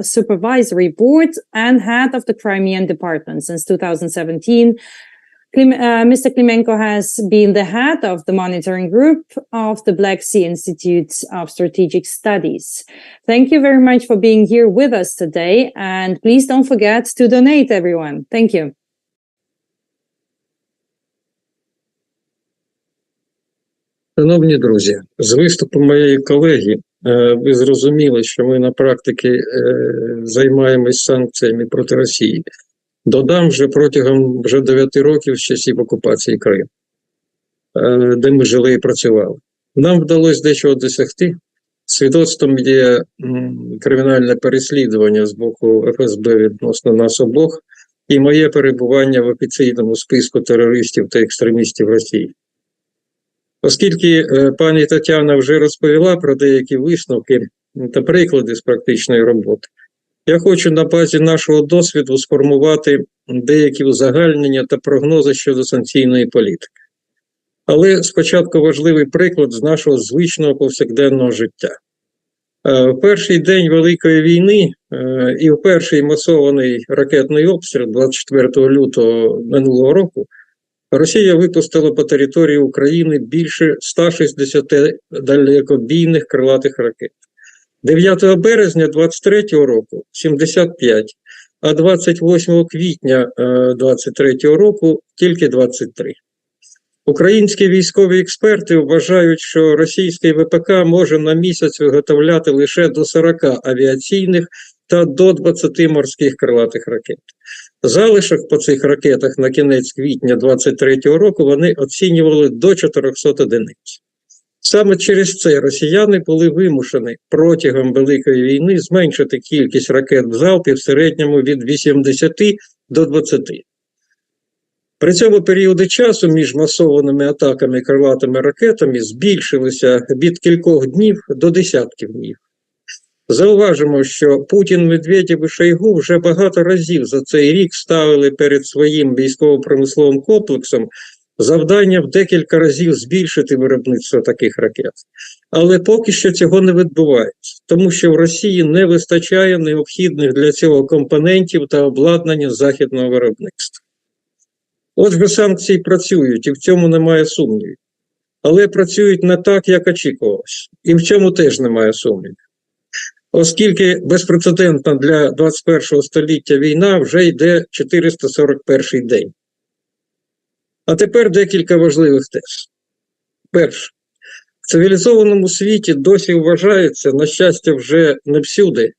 supervisory board and head of the Crimean department since 2017. Mr. Klymenko has been the head of the monitoring group of the Black Sea Institute of Strategic Studies. Thank you very much for being here with us today, and please don't forget to donate, everyone. Thank you. Шановні друзі, з виступу моєї колеги ви зрозуміли, що ми на практиці займаємось санкціями проти Росії. Додам вже протягом 9 років з часів окупації Криму, де ми жили і працювали. Нам вдалося дещо досягти. Свідоцтвом є кримінальне переслідування з боку ФСБ відносно нас обох і моє перебування в офіційному списку терористів та екстремістів Росії. Оскільки пані Тетяна вже розповіла про деякі висновки та приклади з практичної роботи, я хочу на базі нашого досвіду сформувати деякі узагальнення та прогнози щодо санкційної політики. Але спочатку важливий приклад з нашого звичного повсякденного життя. В перший день Великої війни і в перший масований ракетний обстріл 24 лютого минулого року Росія випустила по території України більше 160 далекобійних крилатих ракет. 9 березня 23 року – 75, а 28 квітня 23 року – тільки 23. Українські військові експерти вважають, що російський ВПК може на місяць виготовляти лише до 40 авіаційних та до 20 морських крилатих ракет. Залишок по цих ракетах на кінець квітня 2023 року вони оцінювали до 400 одиниць. Саме через це росіяни були вимушені протягом Великої війни зменшити кількість ракет в залпі в середньому від 80 до 20. При цьому періоди часу між масованими атаками крилатими ракетами збільшилися від кількох днів до десятків днів. Зауважимо, що Путін, Медведєв і Шойгу вже багато разів за цей рік ставили перед своїм військово-промисловим комплексом завдання в декілька разів збільшити виробництво таких ракет. Але поки що цього не відбувається, тому що в Росії не вистачає необхідних для цього компонентів та обладнання західного виробництва. Отже, санкції працюють, і в цьому немає сумнівів. Але працюють не так, як очікувалось. І в цьому теж немає сумнівів. Оскільки безпрецедентна для 21 століття війна вже йде 441 день. А тепер декілька важливих тез. Перше. В цивілізованому світі досі вважається, на щастя вже не всюди,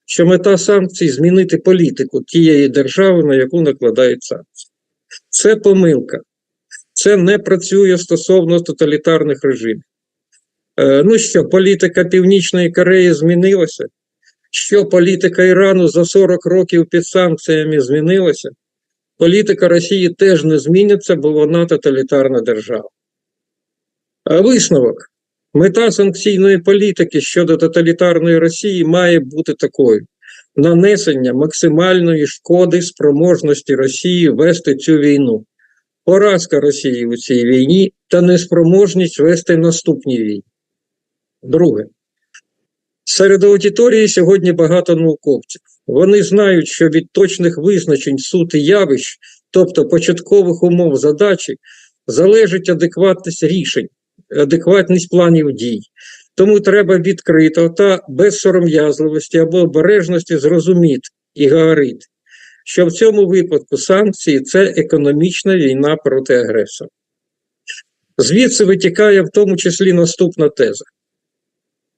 що мета санкцій – змінити політику тієї держави, на яку накладають санкції. Це помилка. Це не працює стосовно тоталітарних режимів. Ну що, політика Північної Кореї змінилася? Що політика Ірану за 40 років під санкціями змінилася? Політика Росії теж не зміниться, бо вона тоталітарна держава. А висновок. Мета санкційної політики щодо тоталітарної Росії має бути такою. Нанесення максимальної шкоди спроможності Росії вести цю війну. Поразка Росії у цій війні та неспроможність вести наступні війни. Друге. Серед аудиторії сьогодні багато науковців. Вони знають, що від точних визначень сути явищ, тобто початкових умов задачі, залежить адекватність рішень, адекватність планів дій. Тому треба відкрито та без сором'язливості або обережності зрозуміти і говорити, що в цьому випадку санкції – це економічна війна проти агресора. Звідси витікає в тому числі наступна теза.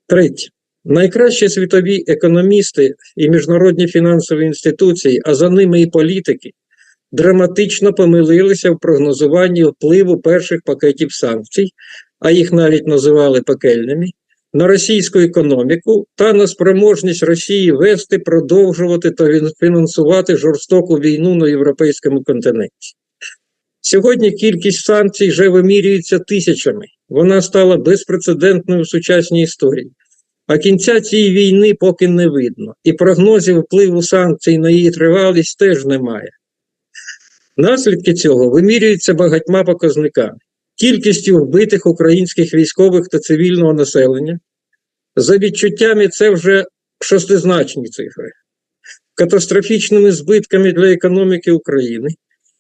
Третє. Найкращі світові економісти і міжнародні фінансові інституції, а за ними і політики, драматично помилилися в прогнозуванні впливу перших пакетів санкцій, а їх навіть називали пекельними, на російську економіку та на спроможність Росії вести, продовжувати та фінансувати жорстоку війну на європейському континенті. Сьогодні кількість санкцій вже вимірюється тисячами. Вона стала безпрецедентною в сучасній історії. А кінця цієї війни поки не видно. І прогнозів впливу санкцій на її тривалість теж немає. Наслідки цього вимірюються багатьма показниками. Кількістю вбитих українських військових та цивільного населення. За відчуттями це вже шестизначні цифри. Катастрофічними збитками для економіки України,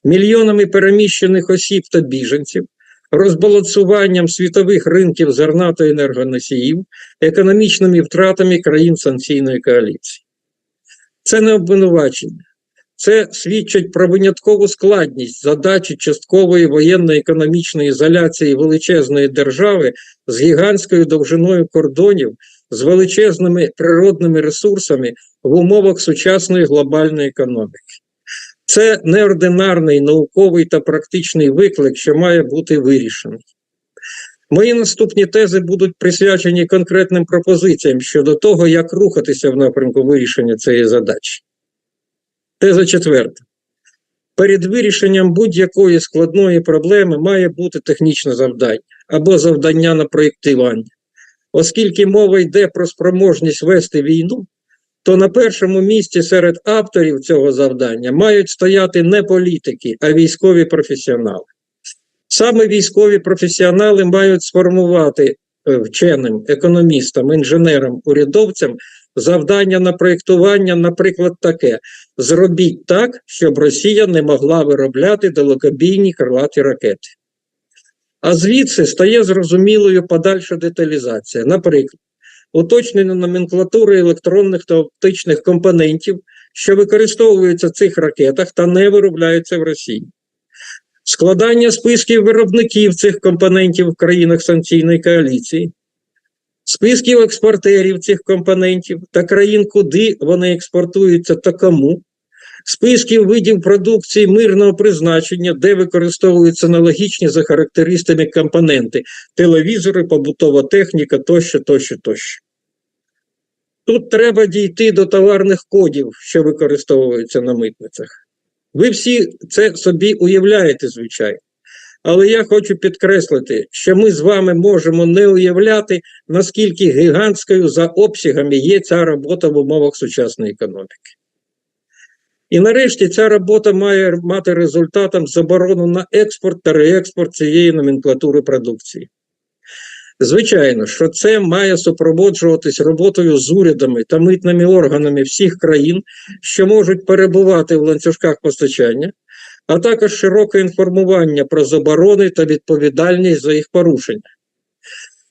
мільйонами переміщених осіб та біженців, розбалансуванням світових ринків зерна та енергоносіїв, економічними втратами країн санкційної коаліції. Це не обвинувачення. Це свідчить про виняткову складність задачі часткової воєнно-економічної ізоляції величезної держави з гігантською довжиною кордонів, з величезними природними ресурсами в умовах сучасної глобальної економіки. Це неординарний науковий та практичний виклик, що має бути вирішений. Мої наступні тези будуть присвячені конкретним пропозиціям щодо того, як рухатися в напрямку вирішення цієї задачі. Теза четверта. Перед вирішенням будь-якої складної проблеми має бути технічне завдання або завдання на проєктування. Оскільки мова йде про спроможність вести війну, то на першому місці серед авторів цього завдання мають стояти не політики, а військові професіонали. Саме військові професіонали мають сформувати вченим, економістам, інженерам, урядовцям завдання на проєктування, наприклад, таке: зробіть так, щоб Росія не могла виробляти далекобійні крилаті ракети. А звідси стає зрозумілою подальша деталізація. Наприклад, уточнення номенклатури електронних та оптичних компонентів, що використовуються в цих ракетах та не виробляються в Росії. складання списків виробників цих компонентів в країнах санкційної коаліції, списків експортерів цих компонентів та країн, куди вони експортуються та кому, списків видів продукції мирного призначення, де використовуються аналогічні за характеристиками компоненти – телевізори, побутова техніка тощо, тощо, тощо. Тут треба дійти до товарних кодів, що використовуються на митницях. Ви всі це собі уявляєте, звичайно. Але я хочу підкреслити, що ми з вами можемо не уявляти, наскільки гігантською за обсягами є ця робота в умовах сучасної економіки. І нарешті ця робота має мати результатом заборону на експорт та реекспорт цієї номенклатури продукції. Звичайно, що це має супроводжуватись роботою з урядами та митними органами всіх країн, що можуть перебувати в ланцюжках постачання, а також широке інформування про заборони та відповідальність за їх порушення.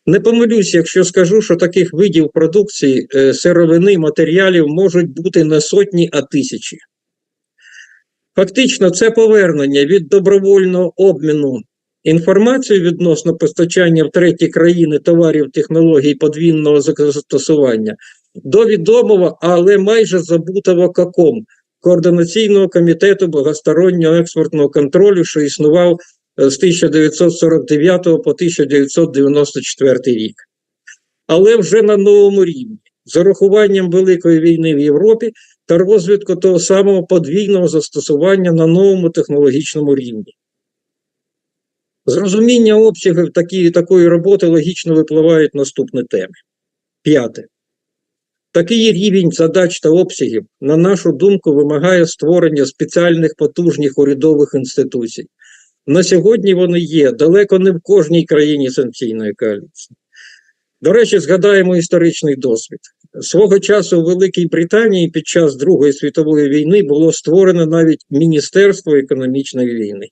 Не помилюсь, якщо скажу, що таких видів продукції, сировини, матеріалів можуть бути не сотні, а тисячі. Фактично, це повернення від добровольного обміну інформацією відносно постачання в треті країни товарів технологій подвійного застосування до відомого, але майже забутого КАКОМ – Координаційного комітету багатостороннього експортного контролю, що існував з 1949 по 1994 рік. Але вже на новому рівні, з урахуванням Великої війни в Європі та розвитку того самого подвійного застосування на новому технологічному рівні. З розуміння обсягів такої роботи логічно випливають наступні теми. 5. Такий рівень задач та обсягів, на нашу думку, вимагає створення спеціальних потужних урядових інституцій. На сьогодні вони є далеко не в кожній країні санкційної коаліції. До речі, згадаємо історичний досвід. Свого часу у Великій Британії під час Другої світової війни було створено навіть Міністерство економічної війни.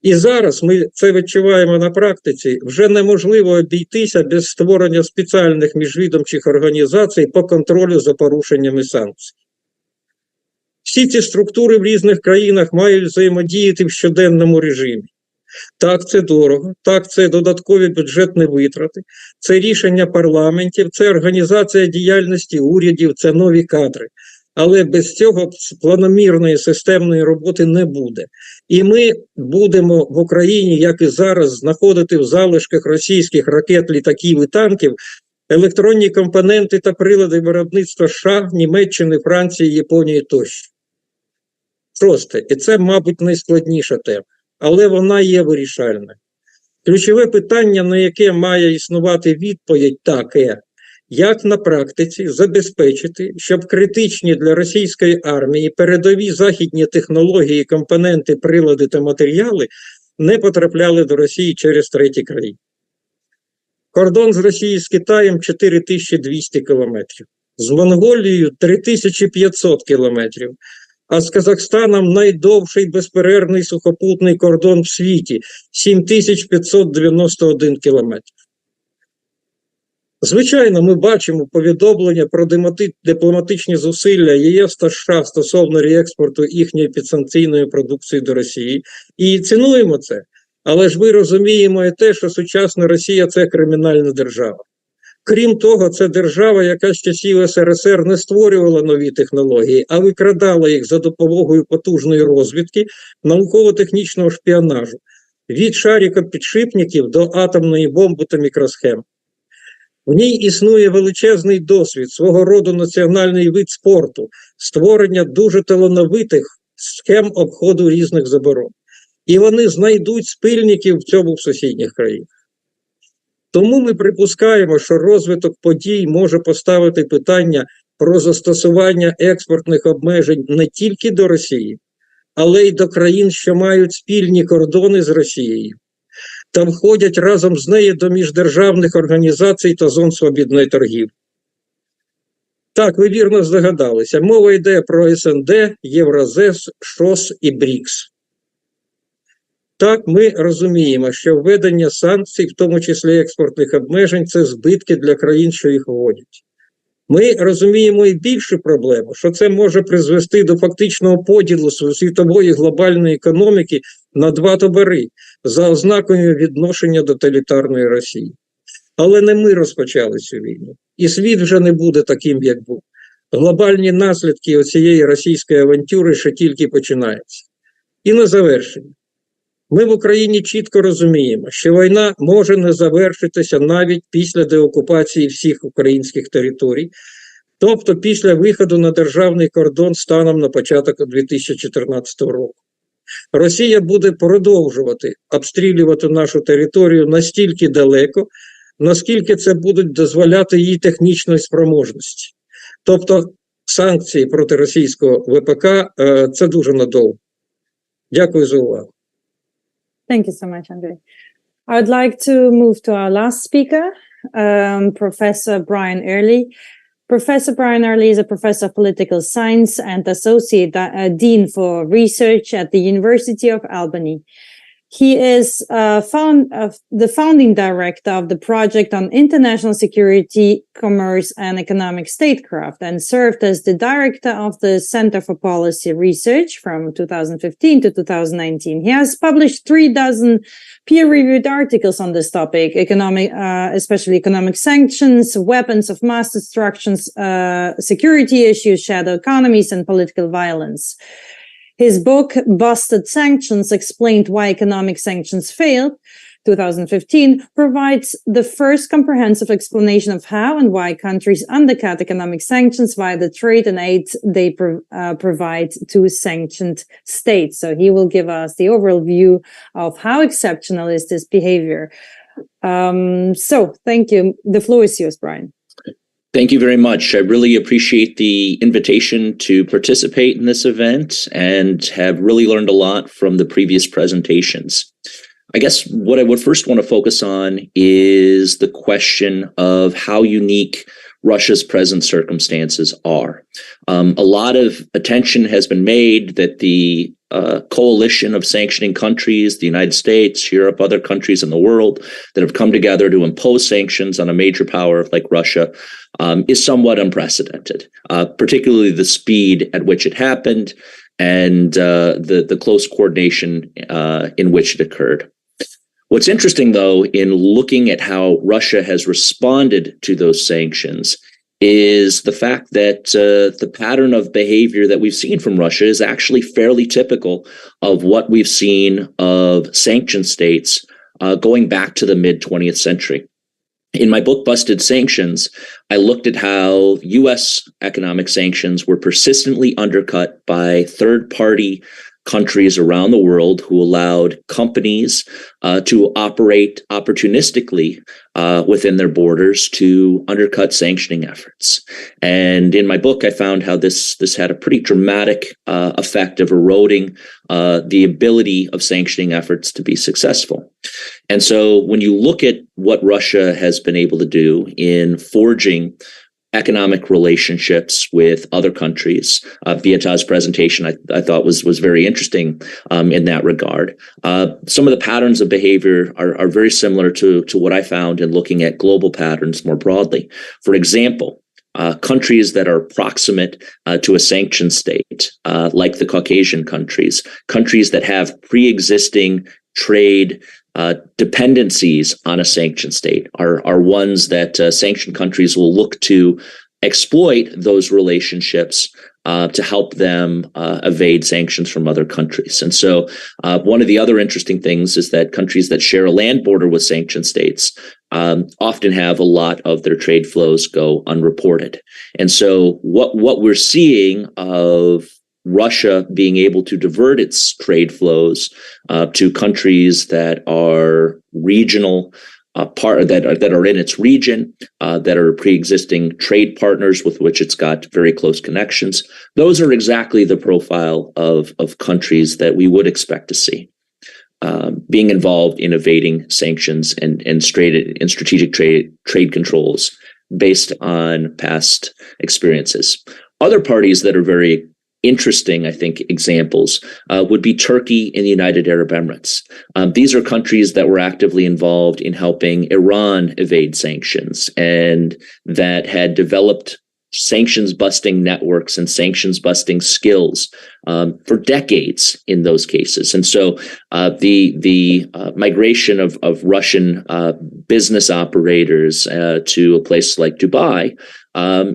І зараз ми це відчуваємо на практиці, вже неможливо обійтися без створення спеціальних міжвідомчих організацій по контролю за порушеннями санкцій. Всі ці структури в різних країнах мають взаємодіяти в щоденному режимі. Так, це дорого, так, це додаткові бюджетні витрати, це рішення парламентів, це організація діяльності урядів, це нові кадри. Але без цього планомірної системної роботи не буде. І ми будемо в Україні, як і зараз, знаходити в залишках російських ракет, літаків і танків електронні компоненти та прилади виробництва США, Німеччини, Франції, Японії тощо. Шосте, і це, мабуть, найскладніша тема, але вона є вирішальною. Ключове питання, на яке має існувати відповідь, таке: як на практиці забезпечити, щоб критичні для російської армії передові західні технології, компоненти, прилади та матеріали не потрапляли до Росії через треті країни. Кордон з Росією з Китаєм 4200 кілометрів, з Монголією 3500 кілометрів, а з Казахстаном найдовший безперервний сухопутний кордон в світі – 7591 кілометр. Звичайно, ми бачимо повідомлення про дипломатичні зусилля ЄС та США стосовно реекспорту їхньої підсанкційної продукції до Росії і цінуємо це. Але ж ми розуміємо і те, що сучасна Росія – це кримінальна держава. Крім того, це держава, яка з часів СРСР не створювала нові технології, а викрадала їх за допомогою потужної розвідки, науково-технічного шпіонажу, від шарикопідшипників до атомної бомби та мікросхем. В ній існує величезний досвід, свого роду національний вид спорту, створення дуже талановитих схем обходу різних заборон. І вони знайдуть спільників в цьому в сусідніх країнах. Тому ми припускаємо, що розвиток подій може поставити питання про застосування експортних обмежень не тільки до Росії, але й до країн, що мають спільні кордони з Росією, та входять разом з нею до міждержавних організацій та зон свобідної торгівлі. Так, ви вірно здогадалися, мова йде про СНД, Євразес, ШОС і БРІКС. Так, ми розуміємо, що введення санкцій, в тому числі експортних обмежень, це збитки для країн, що їх вводять. Ми розуміємо і більшу проблему, що це може призвести до фактичного поділу світової глобальної економіки на два табори за ознакою відношення до тоталітарної Росії. Але не ми розпочали цю війну. І світ вже не буде таким, як був. Глобальні наслідки оцієї російської авантюри ще тільки починаються. І на завершення. Ми в Україні чітко розуміємо, що війна може не завершитися навіть після деокупації всіх українських територій, тобто після виходу на державний кордон станом на початок 2014 року. Росія буде продовжувати обстрілювати нашу територію настільки далеко, наскільки це будуть дозволяти їй технічної спроможності. Тобто санкції проти російського ВПК – це дуже надовго. Дякую за увагу. Thank you so much, Andrii. I would like to move to our last speaker, Professor Bryan Early. Professor Bryan Early is a professor of political science and associate dean for research at the University of Albany. He is the founding director of the Project on International Security, Commerce and Economic Statecraft, and served as the director of the Center for Policy Research from 2015 to 2019. He has published 36 peer-reviewed articles on this topic, especially economic sanctions, weapons of mass destruction, security issues, shadow economies, and political violence. His book, Busted Sanctions, Explained Why Economic Sanctions Failed, 2015, provides the first comprehensive explanation of how and why countries undercut economic sanctions via the trade and aid they provide to sanctioned states. So he will give us the overall view of how exceptional is this behavior. So thank you. The floor is yours, Bryan. Thank you very much. I really appreciate the invitation to participate in this event and have really learned a lot from the previous presentations. I guess what I would first want to focus on is the question of how unique Russia's present circumstances are. A lot of attention has been made that the coalition of sanctioning countries, the United States, Europe, other countries in the world that have come together to impose sanctions on a major power like Russia is somewhat unprecedented, particularly the speed at which it happened and the close coordination in which it occurred. What's interesting, though, in looking at how Russia has responded to those sanctions is the fact that the pattern of behavior that we've seen from Russia is actually fairly typical of what we've seen of sanctioned states going back to the mid-20th century. In my book, Busted Sanctions, I looked at how U.S. economic sanctions were persistently undercut by third-party countries around the world who allowed companies to operate opportunistically within their borders to undercut sanctioning efforts. And in my book, I found how this had a pretty dramatic effect of eroding the ability of sanctioning efforts to be successful. And so when you look at what Russia has been able to do in forging economic relationships with other countries. Beata's presentation I thought was very interesting in that regard. Some of the patterns of behavior are very similar to what I found in looking at global patterns more broadly. For example, countries that are proximate to a sanctioned state, like the Caucasian countries that have pre-existing trade dependencies on a sanctioned state are ones that sanctioned countries will look to exploit those relationships to help them evade sanctions from other countries. And so one of the other interesting things is that countries that share a land border with sanctioned states often have a lot of their trade flows go unreported. And so what we're seeing of Russia being able to divert its trade flows to countries that are regional, that are in its region, that are pre-existing trade partners with which it's got very close connections. Those are exactly the profile of countries that we would expect to see being involved in evading sanctions and strategic trade controls based on past experiences. Other parties that are very interesting, I think, examples would be Turkey and the United Arab Emirates. These are countries that were actively involved in helping Iran evade sanctions and that had developed sanctions busting networks and sanctions busting skills for decades in those cases. And so the migration of Russian business operators to a place like Dubai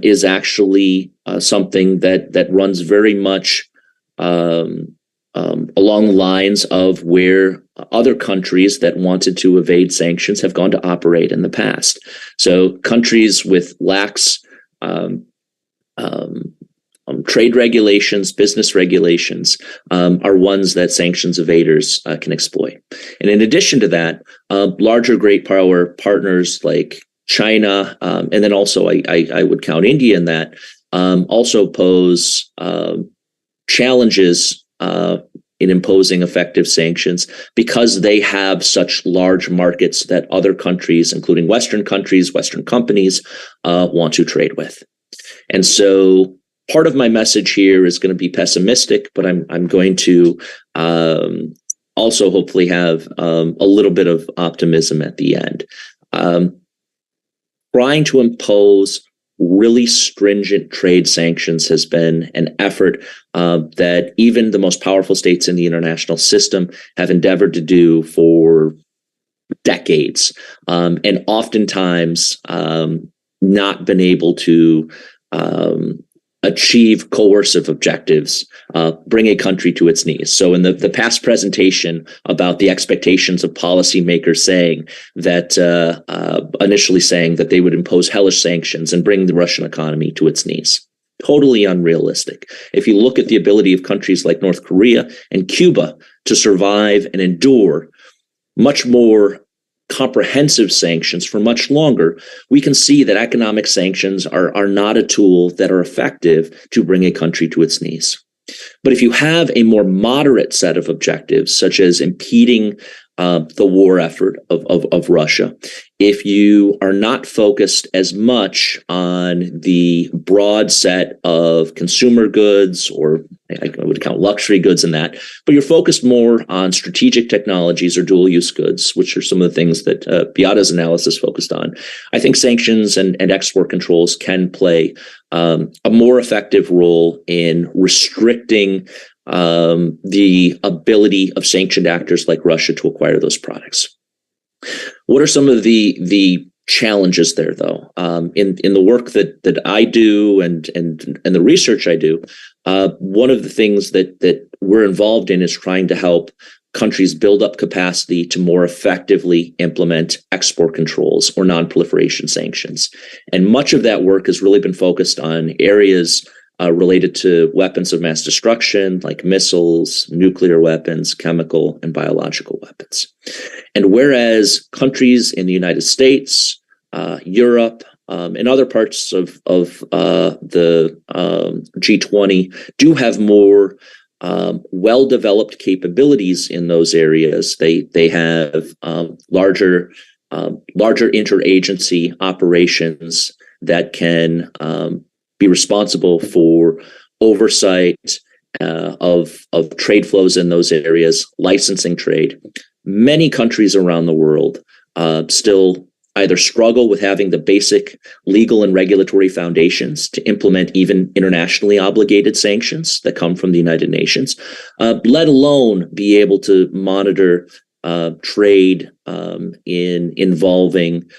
is actually something that runs very much along the lines of where other countries that wanted to evade sanctions have gone to operate in the past. So countries with lax trade regulations, business regulations are ones that sanctions evaders can exploit. And in addition to that, larger great power partners like China, and then also I would count India in that, also pose challenges in imposing effective sanctions because they have such large markets that other countries, including Western countries, Western companies, want to trade with. And so part of my message here is going to be pessimistic, but I'm going to also hopefully have a little bit of optimism at the end. Trying to impose really stringent trade sanctions has been an effort that even the most powerful states in the international system have endeavored to do for decades, and oftentimes not been able to achieve coercive objectives, bring a country to its knees. So in the past presentation about the expectations of policymakers saying that, initially saying that they would impose hellish sanctions and bring the Russian economy to its knees. Totally unrealistic. If you look at the ability of countries like North Korea and Cuba to survive and endure much more comprehensive sanctions for much longer, we can see that economic sanctions are not a tool that are effective to bring a country to its knees. But if you have a more moderate set of objectives, such as impeding the war effort of Russia, if you are not focused as much on the broad set of consumer goods, or I would count luxury goods in that, but you're focused more on strategic technologies or dual use goods, which are some of the things that Beata's analysis focused on, I think sanctions and export controls can play a more effective role in restricting the ability of sanctioned actors like Russia to acquire those products. What are some of the challenges there, though? In the work that I do and the research I do, one of the things that we're involved in is trying to help countries build up capacity to more effectively implement export controls or non-proliferation sanctions. And much of that work has really been focused on areas related to weapons of mass destruction, like missiles, nuclear weapons, chemical and biological weapons. And whereas countries in the United States, Europe, and other parts of the G20 do have more well-developed capabilities in those areas, they have larger interagency operations that can be responsible for oversight of trade flows in those areas, licensing trade. Many countries around the world still either struggle with having the basic legal and regulatory foundations to implement even internationally obligated sanctions that come from the United Nations, let alone be able to monitor trade involving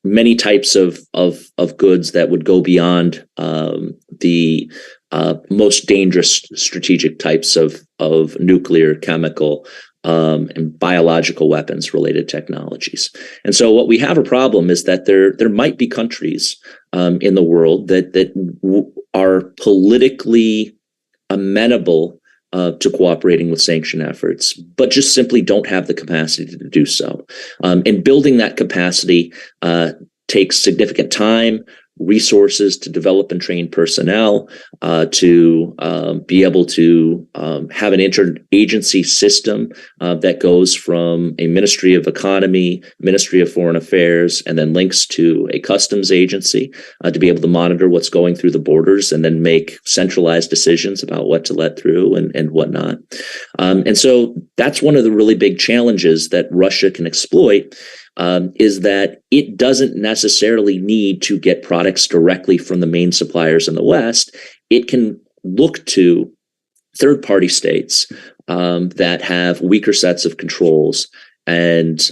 many types of goods that would go beyond the most dangerous strategic types of nuclear, chemical, and biological weapons related technologies. And so what we have a problem is that there might be countries in the world that are politically amenable to cooperating with sanction efforts, but just simply don't have the capacity to do so. And building that capacity takes significant time, resources to develop and train personnel, to be able to have an interagency system that goes from a Ministry of Economy, Ministry of Foreign Affairs, and then links to a customs agency to be able to monitor what's going through the borders and then make centralized decisions about what to let through and whatnot. And so that's one of the really big challenges that Russia can exploit is that it doesn't necessarily need to get products directly from the main suppliers in the West. It can look to third-party states that have weaker sets of controls and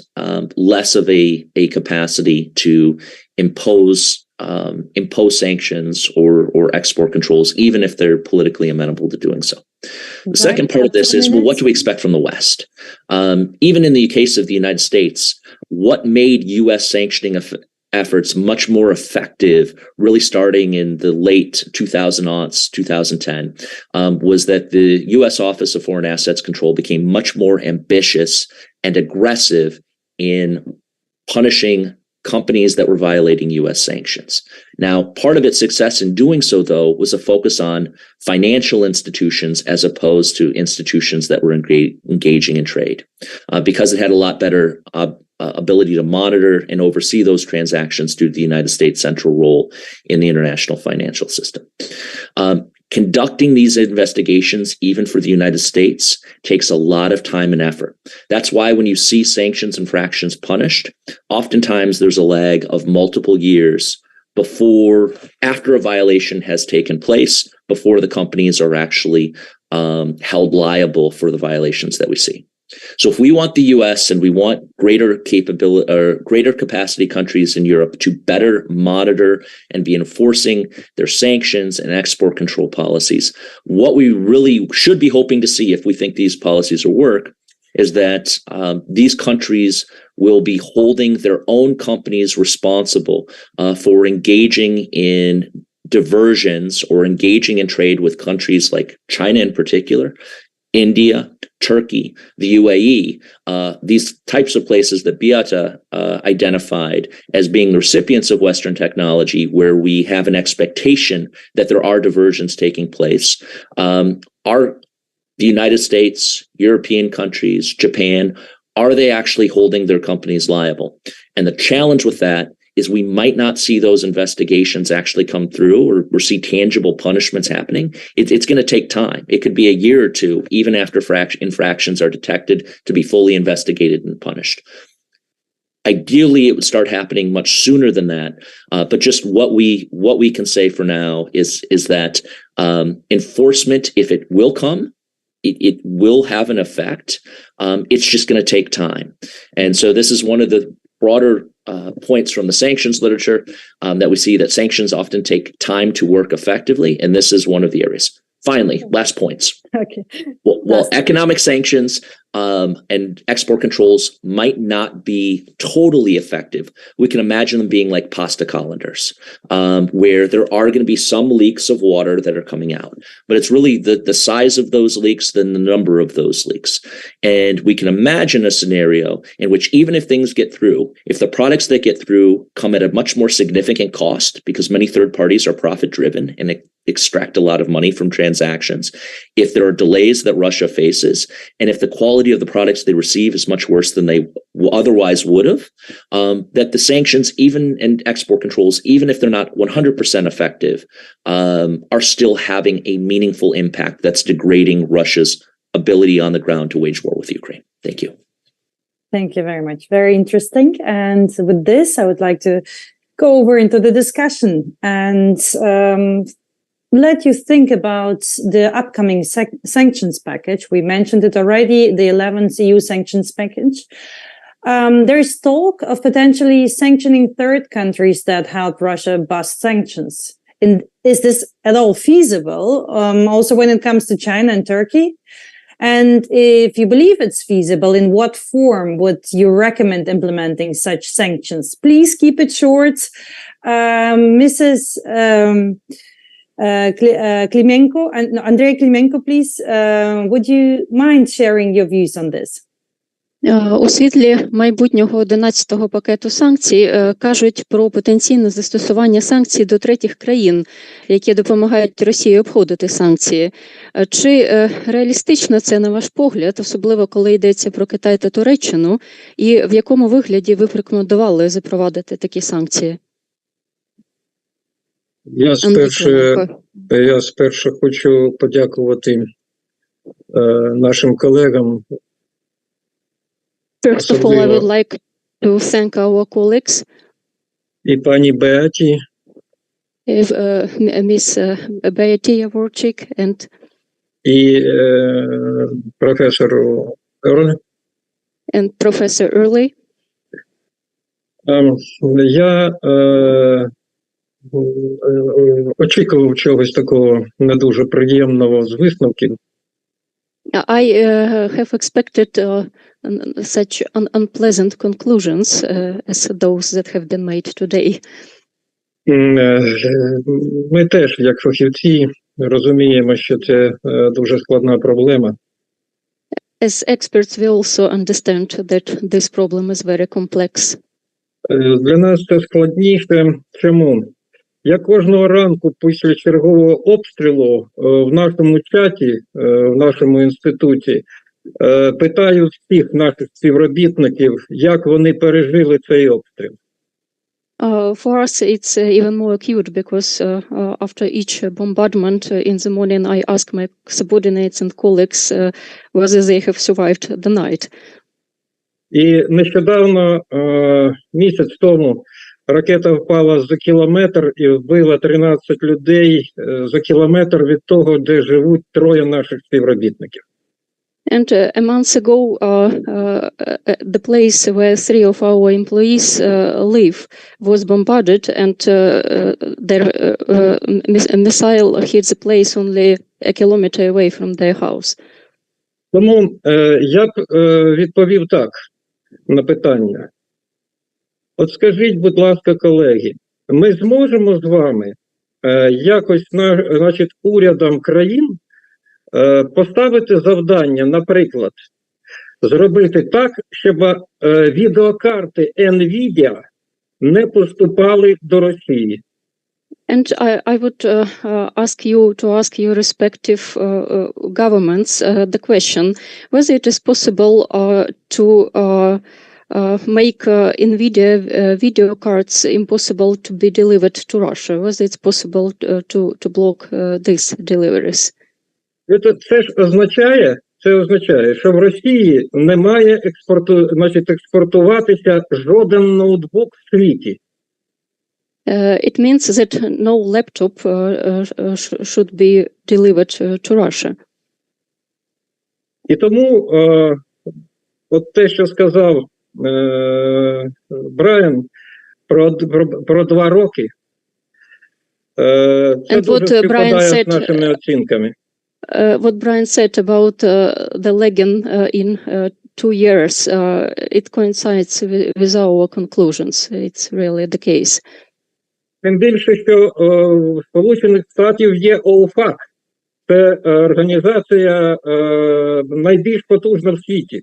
less of a capacity to impose sanctions or export controls, even if they're politically amenable to doing so. The second part of this is, well, what do we expect from the West? Even in the case of the United States, what made U.S. sanctioning efforts much more effective, really starting in the late 2000s, 2010, was that the U.S. Office of Foreign Assets Control became much more ambitious and aggressive in punishing companies that were violating U.S. sanctions. Now, part of its success in doing so, though, was a focus on financial institutions as opposed to institutions that were engaging in trade, because it had a lot better ability to monitor and oversee those transactions due to the United States' central role in the international financial system. Conducting these investigations, even for the United States, takes a lot of time and effort. That's why when you see sanctions infractions punished, oftentimes there's a lag of multiple years after a violation has taken place, before the companies are actually held liable for the violations that we see. So if we want the U.S. and we want greater capability or greater capacity countries in Europe to better monitor and be enforcing their sanctions and export control policies, what we really should be hoping to see, if we think these policies will work, is that these countries will be holding their own companies responsible for engaging in diversions or engaging in trade with countries like China in particular, India, Turkey, the UAE, these types of places that Beata identified as being the recipients of Western technology, where we have an expectation that there are diversions taking place, are the United States, European countries, Japan, are they actually holding their companies liable? And the challenge with that is we might not see those investigations actually come through or see tangible punishments happening. It's going to take time. It could be a year or two, even after infractions are detected, to be fully investigated and punished. Ideally, it would start happening much sooner than that. But just what we can say for now is that enforcement, if it will come, it will have an effect. It's just going to take time. And so this is one of the broader points from the sanctions literature, that we see that sanctions often take time to work effectively, and this is one of the areas. Finally, last points. Okay. While economic sanctions and export controls might not be totally effective, we can imagine them being like pasta colanders, where there are going to be some leaks of water that are coming out. But it's really the size of those leaks than the number of those leaks. And we can imagine a scenario in which, even if things get through, if the products that get through come at a much more significant cost, because many third parties are profit driven and extract a lot of money from transactions, if there are delays that Russia faces, and if the quality of the products they receive is much worse than they otherwise would have, that the sanctions, even and export controls, even if they're not 100% effective, are still having a meaningful impact that's degrading Russia's ability on the ground to wage war with Ukraine. Thank you. Thank you very much. Very interesting. And with this, I would like to go over into the discussion and let you think about the upcoming sanctions package. We mentioned it already, the 11th EU sanctions package. There is talk of potentially sanctioning third countries that help Russia bust sanctions. And is this at all feasible? Also, when it comes to China and Turkey? And if you believe it's feasible, in what form would you recommend implementing such sanctions? Please keep it short. Mrs. Klymenko, Andrii Klymenko, please, would you mind sharing your views on this? У світлі майбутнього 11-го пакету санкцій кажуть про потенційне застосування санкцій до третіх країн, які допомагають Росії обходити санкції. Чи реалістично це, на ваш погляд, особливо коли йдеться про Китай та Туреччину, і в якому вигляді ви б рекомендували запровадити такі санкції? Я спершу хочу подякувати нашим колегам. First of all, I would like to thank our colleagues. І пані Беаті. Miss Beata Javorcik and Professor Early. And Professor Early. Я очікував чогось такого не дуже приємного з висновків. I have expected such unpleasant conclusions as those that have been made today. Ми теж, як фахівці, розуміємо, що це дуже складна проблема. As experts, we also understand that this problem is very complex. Для нас це складніше. Чому? Я кожного ранку після чергового обстрілу в нашому чаті, в нашому інституті, питаю всіх наших співробітників, як вони пережили цей обстріл. For us, it's even more acute because after each bombardment in the morning, I ask my subordinates and colleagues whether they have survived the night. І нещодавно, місяць тому, ракета впала за кілометр і вбила 13 людей за кілометр від того, де живуть троє наших співробітників. And a month ago, the place where 3 of our employees live was bombarded, and their missile hit the place only a kilometer away from their house. Тому я б відповів так на питання. От скажіть, будь ласка, колеги, ми зможемо з вами якось, значить, урядам країн поставити завдання, наприклад, зробити так, щоб відеокарти NVIDIA не поступали до Росії. And I would ask you to ask your respective governments the question whether it is possible to make NVIDIA video cards impossible to be delivered to Russia, whether it's possible to block these deliveries. Це ж означає, що в Росії немає експортуватися жоден ноутбук в світі. It means that no laptop should be delivered to Russia. І тому от те, що сказав Брайан про 2 роки, це дуже співпадає з нашими оцінками. What Bryan said about the lagging in 2 years, it coincides with our conclusions. It's really the case. Тим більше, що в Сполучених Штатів є OFAC. Це організація найбільш потужна в світі.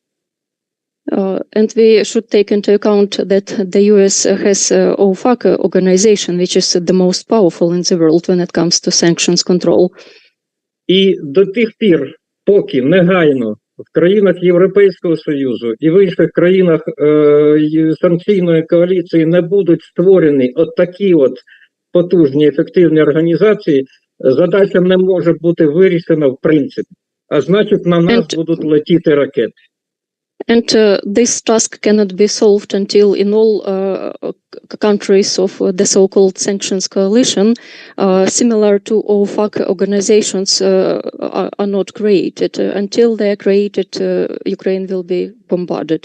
And we should take into account that the US has OFAC organization, which is the most powerful in the world when it comes to sanctions control. І до тих пір, поки негайно в країнах Європейського Союзу і в інших країнах санкційної коаліції не будуть створені от такі от потужні ефективні організації, задача не може бути вирішена в принципі. А значить, на нас будуть летіти ракети. And this task cannot be solved until in all countries of the so-called sanctions coalition, similar to OFAC organizations, are not created. Until they are created, Ukraine will be bombarded.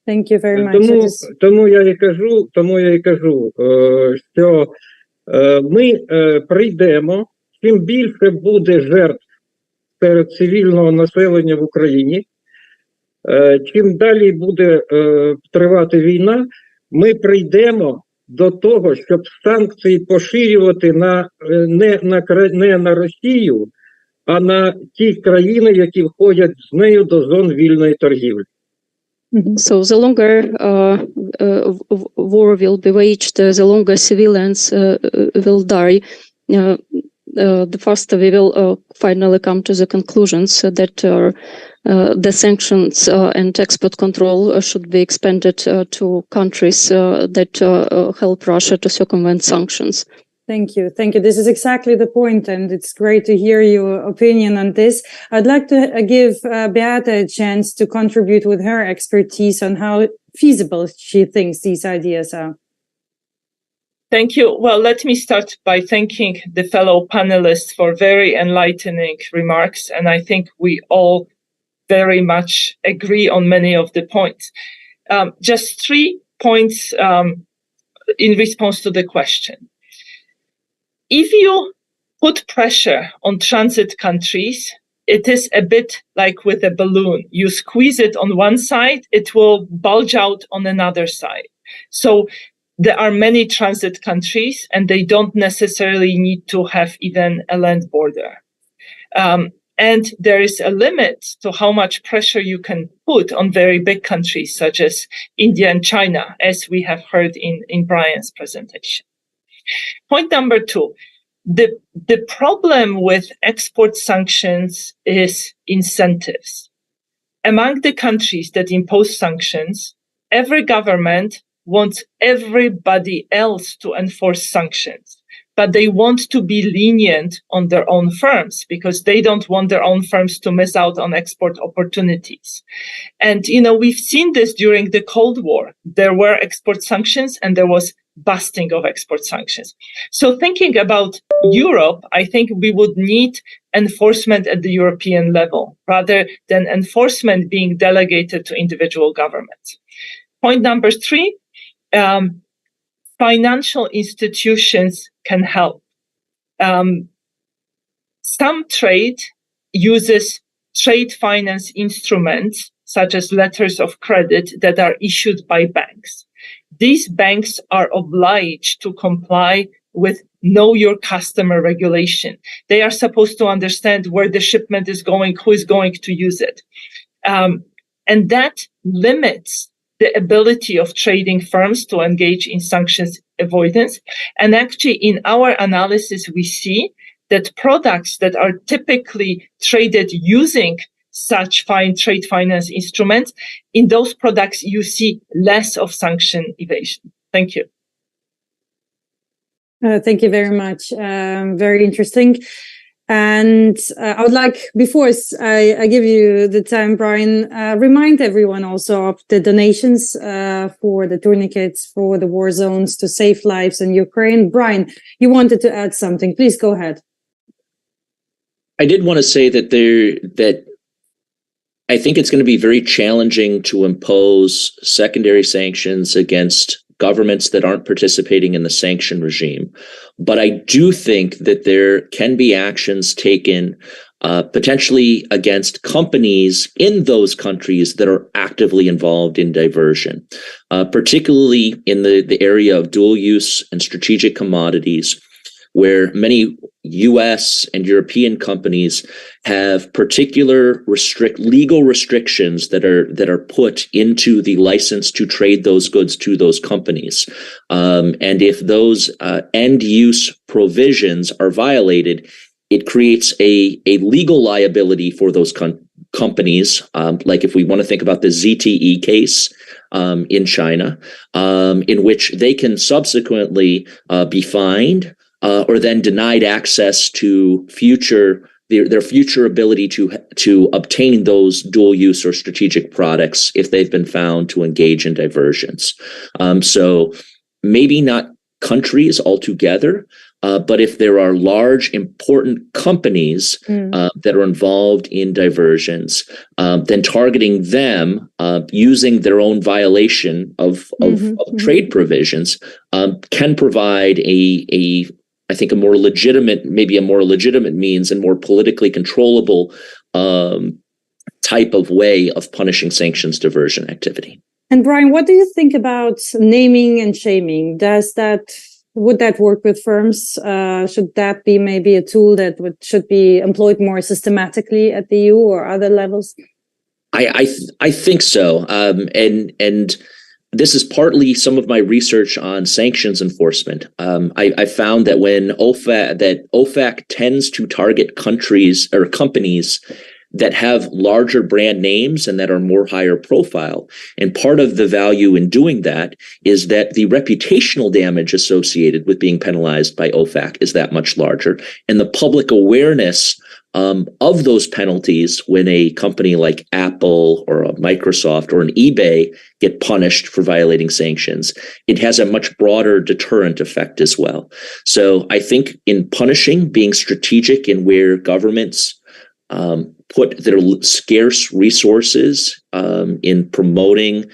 Thank you very much. Тому я і кажу, що ми прийдемо, чим більше буде жертв серед цивільного населення в Україні, чим далі буде тривати війна, ми прийдемо до того, щоб санкції поширювати не на Росію, а на ті країни, які входять з нею до зон вільної торгівлі. So the longer war will be waged, the longer civilians will die, the faster we will finally come to the conclusions that the sanctions and export control should be expanded to countries that help Russia to circumvent sanctions. Thank you. Thank you. This is exactly the point, and it's great to hear your opinion on this. I'd like to give Beata a chance to contribute with her expertise on how feasible she thinks these ideas are. Thank you. Well, let me start by thanking the fellow panelists for very enlightening remarks. And I think we all very much agree on many of the points. Just 3 points in response to the question. If you put pressure on transit countries, it is a bit like with a balloon. You squeeze it on one side, it will bulge out on another side. So there are many transit countries, and they don't necessarily need to have even a land border. And there is a limit to how much pressure you can put on very big countries such as India and China, as we have heard in Bryan's presentation. Point number 2, the problem with export sanctions is incentives. Among the countries that impose sanctions, every government wants everybody else to enforce sanctions, but they want to be lenient on their own firms because they don't want their own firms to miss out on export opportunities. And, we've seen this during the Cold War. There were export sanctions and there was busting of export sanctions. So thinking about Europe, I think we would need enforcement at the European level rather than enforcement being delegated to individual governments. Point number 3, financial institutions can help. Some trade uses trade finance instruments, such as letters of credit that are issued by banks. These banks are obliged to comply with know your customer regulation. They are supposed to understand where the shipment is going, who is going to use it. And that limits the ability of trading firms to engage in sanctions avoidance. And actually, in our analysis, we see that products that are typically traded using such trade finance instruments, in those products, you see less of sanction evasion. Thank you. Thank you very much. Very interesting. And I would like, before I give you the time, Bryan, remind everyone also of the donations for the tourniquets for the war zones to save lives in Ukraine. Bryan, you wanted to add something. Please go ahead. I did want to say that I think it's going to be very challenging to impose secondary sanctions against governments that aren't participating in the sanction regime. But I do think that there can be actions taken potentially against companies in those countries that are actively involved in diversion, particularly in the area of dual use and strategic commodities, where many US and European companies have particular legal restrictions that are put into the license to trade those goods to those companies. And if those end use provisions are violated, it creates a legal liability for those companies. Like if we want to think about the ZTE case in China, in which they can subsequently be fined or then denied access to their future ability to obtain those dual use or strategic products if they've been found to engage in diversions. So maybe not countries altogether, but if there are large, important companies that are involved in diversions, then targeting them using their own violation of trade provisions can provide I think a more legitimate means and more politically controllable type of way of punishing sanctions diversion activity. And Bryan, what do you think about naming and shaming? Would that work with firms? Should that be maybe a tool that should be employed more systematically at the EU or other levels? I think so, and this is partly some of my research on sanctions enforcement. I found that when OFAC tends to target countries or companies that have larger brand names and that are more higher profile. And part of the value in doing that is that the reputational damage associated with being penalized by OFAC is that much larger. And the public awareness of those penalties when a company like Apple or a Microsoft or an eBay get punished for violating sanctions, it has a much broader deterrent effect as well. So I think in punishing, being strategic in where governments put their scarce resources in promoting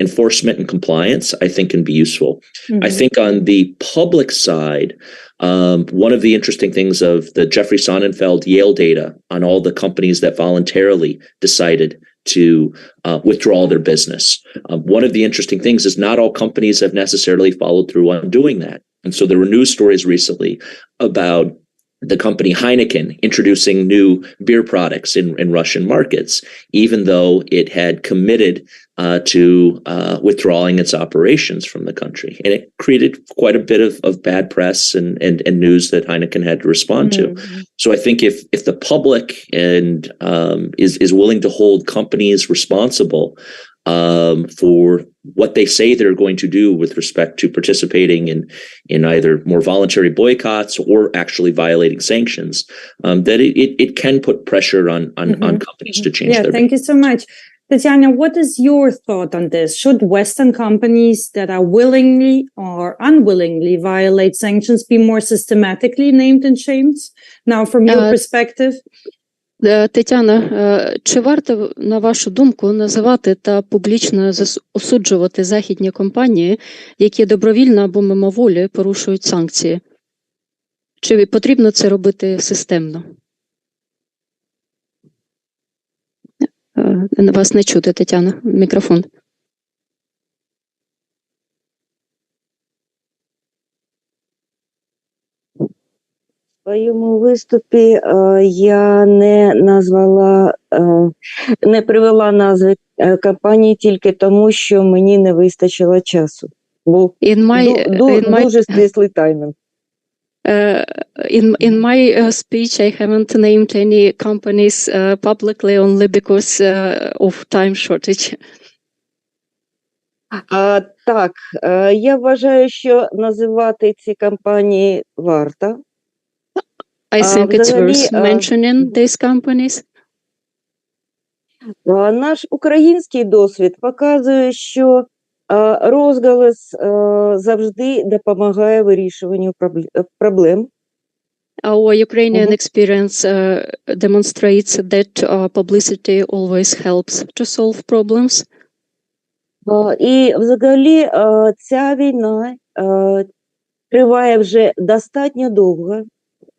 enforcement and compliance, I think can be useful. I think on the public side, one of the interesting things of the Jeffrey Sonnenfeld Yale data on all the companies that voluntarily decided to withdraw their business. One of the interesting things is not all companies have necessarily followed through on doing that. And so there were news stories recently about the company Heineken introducing new beer products in Russian markets, even though it had committed to withdrawing its operations from the country. And it created quite a bit of bad press and news that Heineken had to respond to. So I think if the public and is willing to hold companies responsible for what they say they're going to do with respect to participating in either more voluntary boycotts or actually violating sanctions, that it can put pressure on companies to change their thank you so much. Tetyana, what is your thought on this? Should Western companies that are willingly or unwillingly violate sanctions be more systematically named and shamed? Now, from your perspective? Тетяна, чи варто, на вашу думку, називати та публічно осуджувати західні компанії, які добровільно або мимоволі порушують санкції? Чи потрібно це робити системно? Вас не чути, Тетяна. Мікрофон. В своєму виступі я не привела назви компанії тільки тому, що мені не вистачило часу. Був дуже стислий таймінг. In my speech, I haven't named any companies publicly only because of time shortage. Так, я вважаю, що називати ці компанії варто. I think it's worth mentioning these companies. Наш український досвід показує, що розголос завжди допомагає вирішуванню проблем. Our Ukrainian experience demonstrates that publicity always helps to solve problems. І взагалі ця війна триває вже достатньо довго,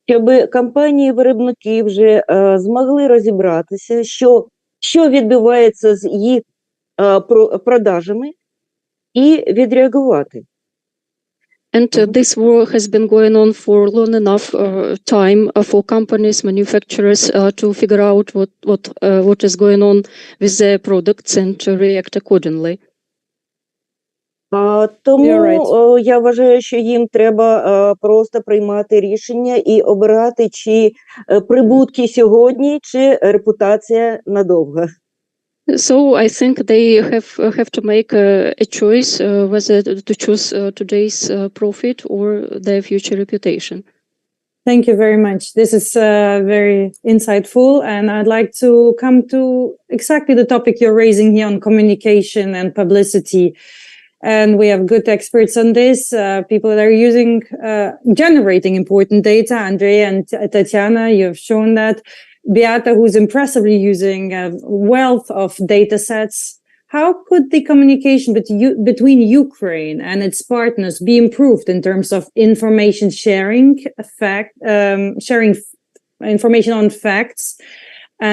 щоб компанії-виробники вже змогли розібратися, що відбувається з їх продажами, і відреагувати. And this war has been going on for long enough time for companies, manufacturers to figure out what is going on with their products and to react accordingly. Тому я вважаю, що їм треба просто приймати рішення і обирати, чи прибутки сьогодні, чи репутація надовго. So I think they have to make a choice whether to choose today's profit or their future reputation. Thank you very much. This is very insightful, and I'd like to come to exactly the topic you're raising here on communication and publicity. And we have good experts on this, people that are generating important data. Andrii and Tetyana, you have shown that. Beata, who's impressively using a wealth of data sets. How could the communication between Ukraine and its partners be improved in terms of information sharing, sharing information on facts,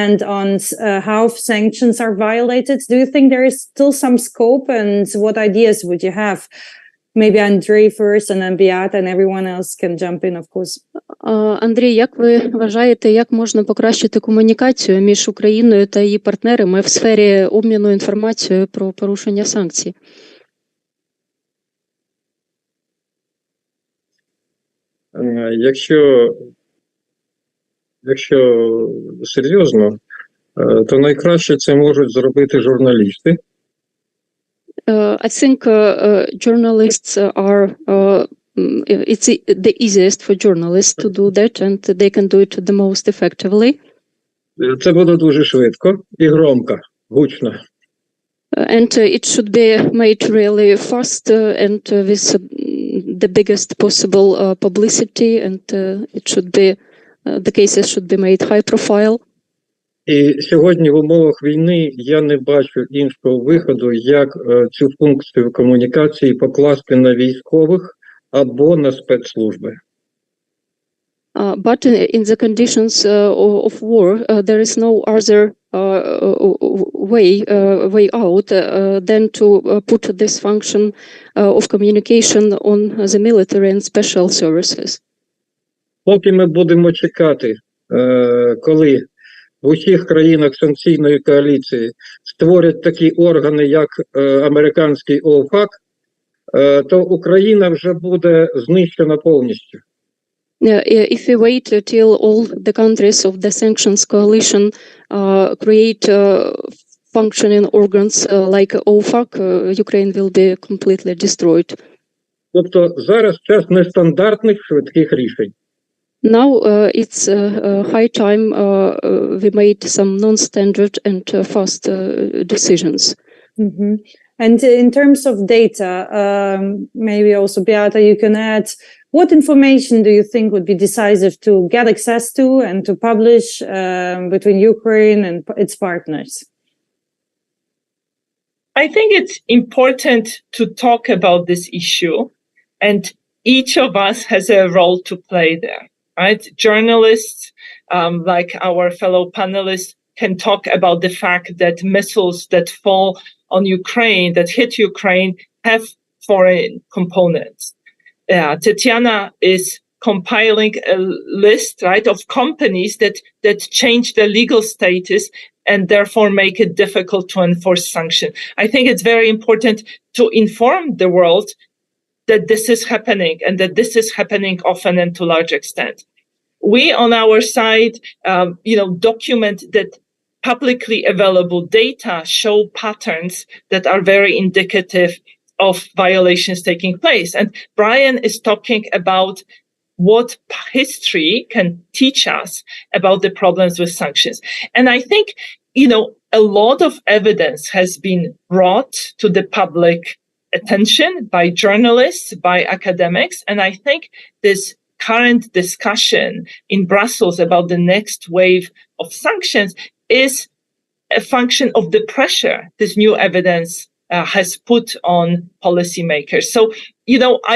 and on how sanctions are violated? Do you think there is still some scope, and what ideas would you have? Maybe Andrii first, and then Beata, and everyone else can jump in, of course. Андрій, як ви вважаєте, як можна покращити комунікацію між Україною та її партнерами в сфері обміну інформацією про порушення санкцій? Якщо серйозно, то найкраще це можуть зробити журналісти. I think journalists are it's the easiest for journalists to do that, and they can do it the most effectively. Це буде дуже швидко і громко, гучно. And it should be made really fast and with the biggest possible publicity, and it should be the cases should be made high profile. І сьогодні в умовах війни я не бачу іншого виходу, як цю функцію комунікації покласти на військових або на спецслужби. But in the conditions of war, there is no other way out than to put this function of communication on the military and special services. Поки ми будемо чекати, коли в усіх країнах санкційної коаліції створять такі органи, як американський ОФАК, то Україна вже буде знищена повністю. If we wait till all the countries of the sanctions coalition create functioning organs like OFAC, Ukraine will be completely destroyed. Тобто зараз час нестандартних швидких рішень. Now it's high time we made some non-standard and fast decisions. Mm-hmm. And in terms of data, maybe also Beata, you can add, what information do you think would be decisive to get access to and to publish between Ukraine and its partners? I think it's important to talk about this issue, and each of us has a role to play there, right? Journalists, like our fellow panelists, can talk about the fact that missiles that fall on Ukraine, that hit Ukraine, have foreign components. Tetyana is compiling a list, right, of companies that change their legal status and therefore make it difficult to enforce sanctions. I think it's very important to inform the world that this is happening and that this is happening often and to a large extent. We, on our side, document that publicly available data show patterns that are very indicative of violations taking place. And Bryan is talking about what history can teach us about the problems with sanctions. And I think, a lot of evidence has been brought to the public attention by journalists, by academics. And I think this current discussion in Brussels about the next wave of sanctions is a function of the pressure this new evidence has put on policymakers. So,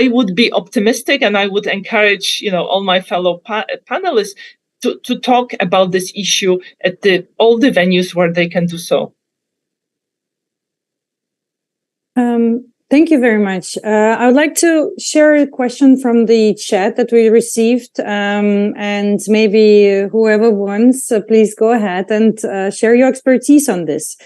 I would be optimistic, and I would encourage, all my fellow panelists to talk about this issue at all the venues where they can do so. Thank you very much. I would like to share a question from the chat that we received, and maybe whoever wants, please go ahead and share your expertise on this.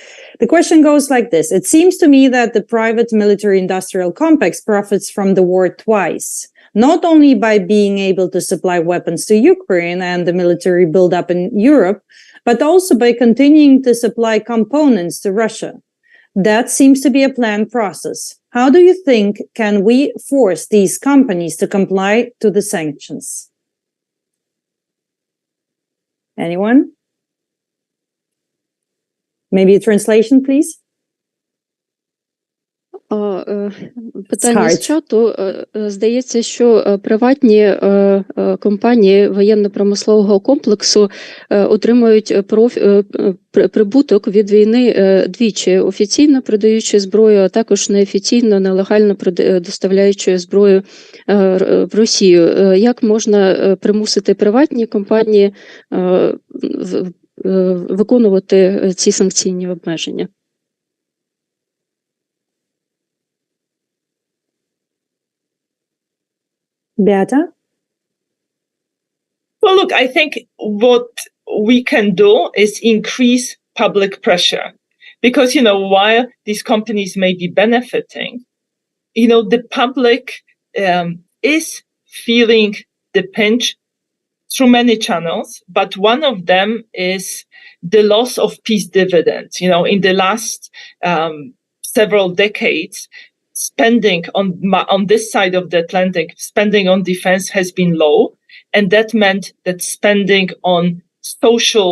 The question goes like this. It seems to me that the private military-industrial complex profits from the war twice, not only by being able to supply weapons to Ukraine and the military buildup in Europe, but also by continuing to supply components to Russia. That seems to be a planned process. How do you think can we force these companies to comply to the sanctions? Anyone? Maybe a translation, please? Питання з чату. Здається, що приватні компанії воєнно-промислового комплексу отримують прибуток від війни двічі, офіційно продаючи зброю, а також неофіційно, нелегально доставляючи зброю в Росію. Як можна примусити приватні компанії виконувати ці санкційні обмеження? Beata? Well, look, I think what we can do is increase public pressure because, while these companies may be benefiting, the public is feeling the pinch through many channels, but one of them is the loss of peace dividends. In the last several decades, spending on this side of the Atlantic, spending on defense has been low, and that meant that spending on social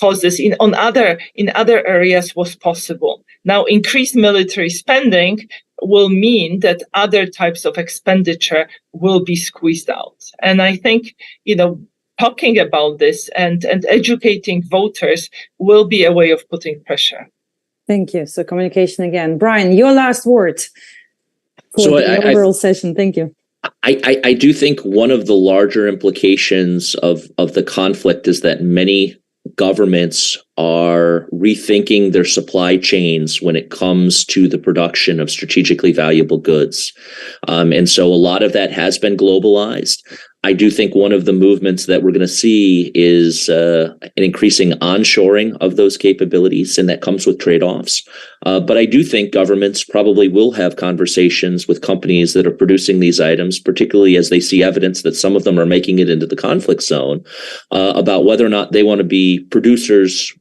causes in other areas was possible. Now, increased military spending will mean that other types of expenditure will be squeezed out. And I think, talking about this and educating voters will be a way of putting pressure. Thank you. So communication again. Bryan, your last word for the overall session. Thank you. I do think one of the larger implications of the conflict is that many governments are rethinking their supply chains when it comes to the production of strategically valuable goods. And so a lot of that has been globalized. I do think one of the movements that we're going to see is an increasing onshoring of those capabilities, and that comes with trade-offs. But I do think governments probably will have conversations with companies that are producing these items, particularly as they see evidence that some of them are making it into the conflict zone, about whether or not they want to be producers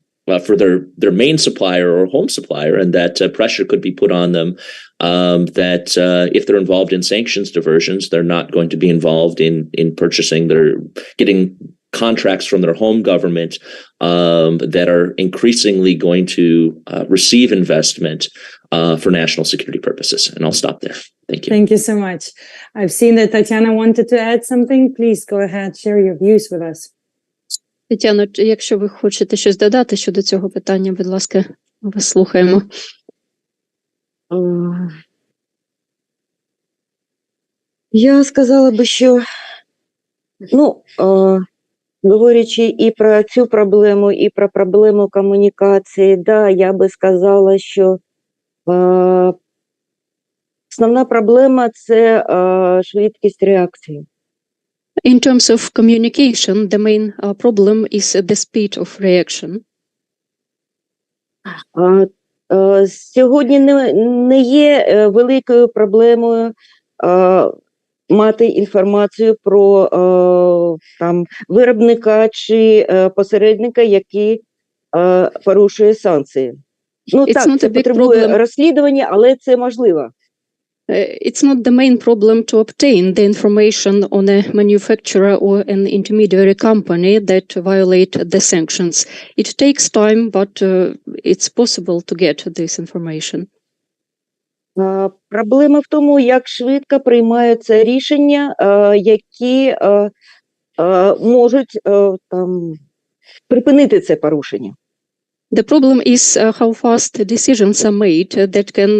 for their main supplier or home supplier, and that pressure could be put on them that if they're involved in sanctions diversions, they're not going to be involved in purchasing. They're getting contracts from their home government that are increasingly going to receive investment for national security purposes. And I'll stop there. Thank you. Thank you so much. I've seen that Tetyana wanted to add something. Please go ahead, share your views with us. Тетяно, якщо ви хочете щось додати щодо цього питання, будь ласка, вас слухаємо. Я сказала би, що, говорячи і про цю проблему, і про проблему комунікації, да, я би сказала, що основна проблема – це швидкість реакції. In terms of communication, the main problem is the speed of reaction. Сьогодні не є великою проблемою мати інформацію про виробника чи посередника, який порушує санкції. Так, це потребує розслідування, але це можливо. It's not the main problem to obtain the information on a manufacturer or an intermediary company that violate the sanctions. It takes time, but it's possible to get this information. Проблема в тому, як швидко приймаються рішення, які можуть припинити це порушення. The problem is how fast decisions are made that can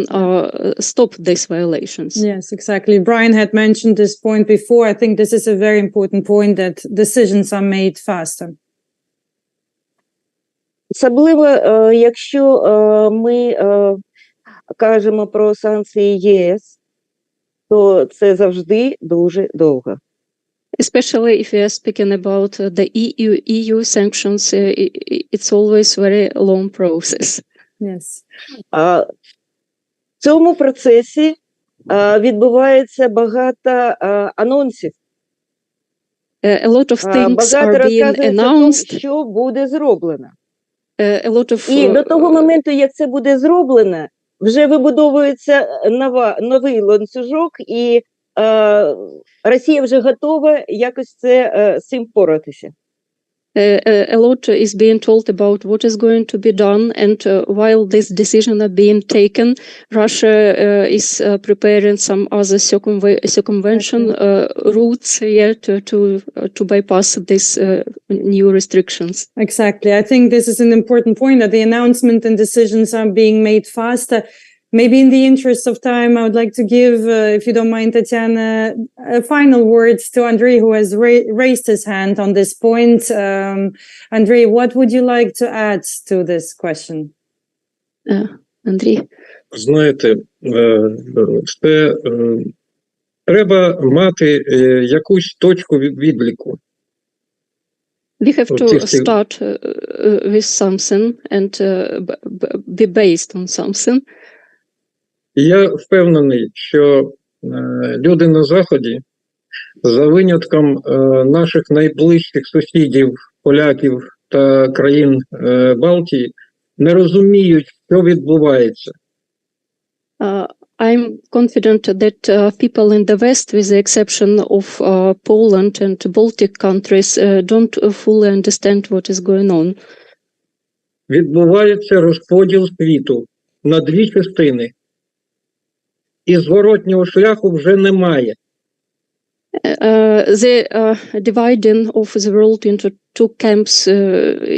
stop these violations. Yes, exactly. Bryan had mentioned this point before. I think this is a very important point, that decisions are made faster. Особливо, якщо ми кажемо про санкції ЄС, то це завжди дуже довго. Especially if we are speaking about the EU sanctions, it's always very long process. Yes. В цьому процесі відбувається багато анонсів. A lot of things are being announced. Що буде зроблено. A lot of, І до того моменту, як це буде зроблено, вже вибудовується новий ланцюжок, і Росія вже готова якось з цим впоратися. A lot is being told about what is going to be done, and while this decision are being taken, Russia is preparing some other circumvention routes here to bypass these new restrictions. Exactly. I think this is an important point, that the announcement and decisions are being made faster. Maybe in the interest of time, I would like to give, if you don't mind, Tetyana, final words to Andrii, who has raised his hand on this point. Andrii, what would you like to add to this question? Andrii. Знаєте, це треба мати якусь точку відліку. We have to start with something and be based on something. Я впевнений, що люди на Заході, за винятком наших найближчих сусідів, поляків та країн Балтії, не розуміють, що відбувається. I'm confident that people in the West, with the exception of Poland and Baltic countries, don't fully understand what is going on. Відбувається розподіл світу на дві частини. І зворотнього шляху вже немає. The dividing of the world into two camps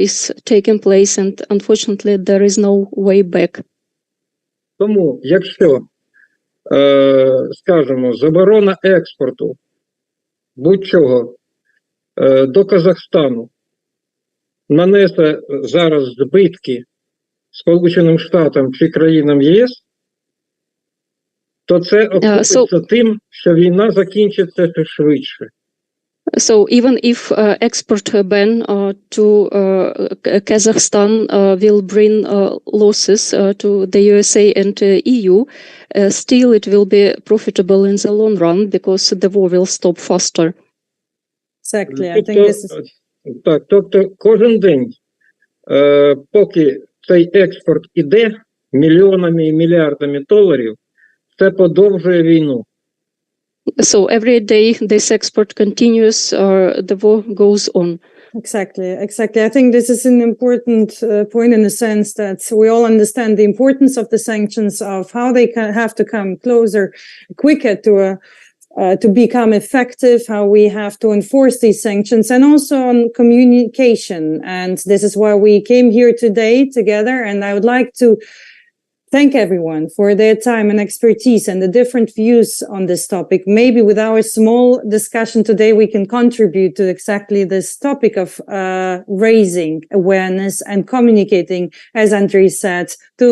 is taking place, and unfortunately there is no way back. Тому, якщо, скажімо, заборона експорту будь-чого до Казахстану нанесе зараз збитки Сполученим Штатам чи країнам ЄС, то це окупиться тим, що війна закінчиться швидше. So even if export ban to Kazakhstan will bring losses to the USA and EU, still it will be profitable in the long run because the war will stop faster. Exactly. I think this is... Так, тобто кожен день, поки цей експорт іде мільйонами і мільярдами доларів, це подовжує війну. So every day this export continues, the war goes on. Exactly. I think this is an important point in the sense that we all understand the importance of the sanctions, of how they have to come closer, quicker to become effective, how we have to enforce these sanctions, and also on communication. And this is why we came here today together. And I would like to thank everyone for their time and expertise and the different views on this topic. Maybe with our small discussion today, we can contribute to exactly this topic of raising awareness and communicating, as Andrii said, to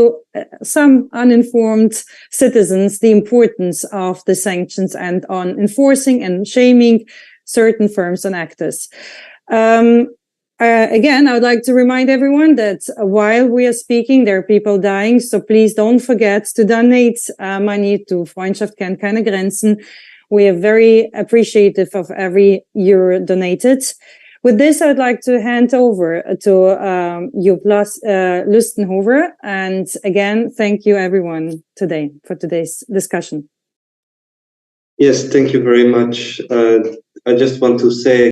some uninformed citizens, the importance of the sanctions and on enforcing and shaming certain firms and actors. Again, I would like to remind everyone that while we are speaking, there are people dying. So please don't forget to donate money to Freundschaft, kennt, keine, Grenzen. We are very appreciative of every euro donated. With this, I would like to hand over to Joep Lustenhover. And again, thank you everyone today for today's discussion. Yes, thank you very much. I just want to say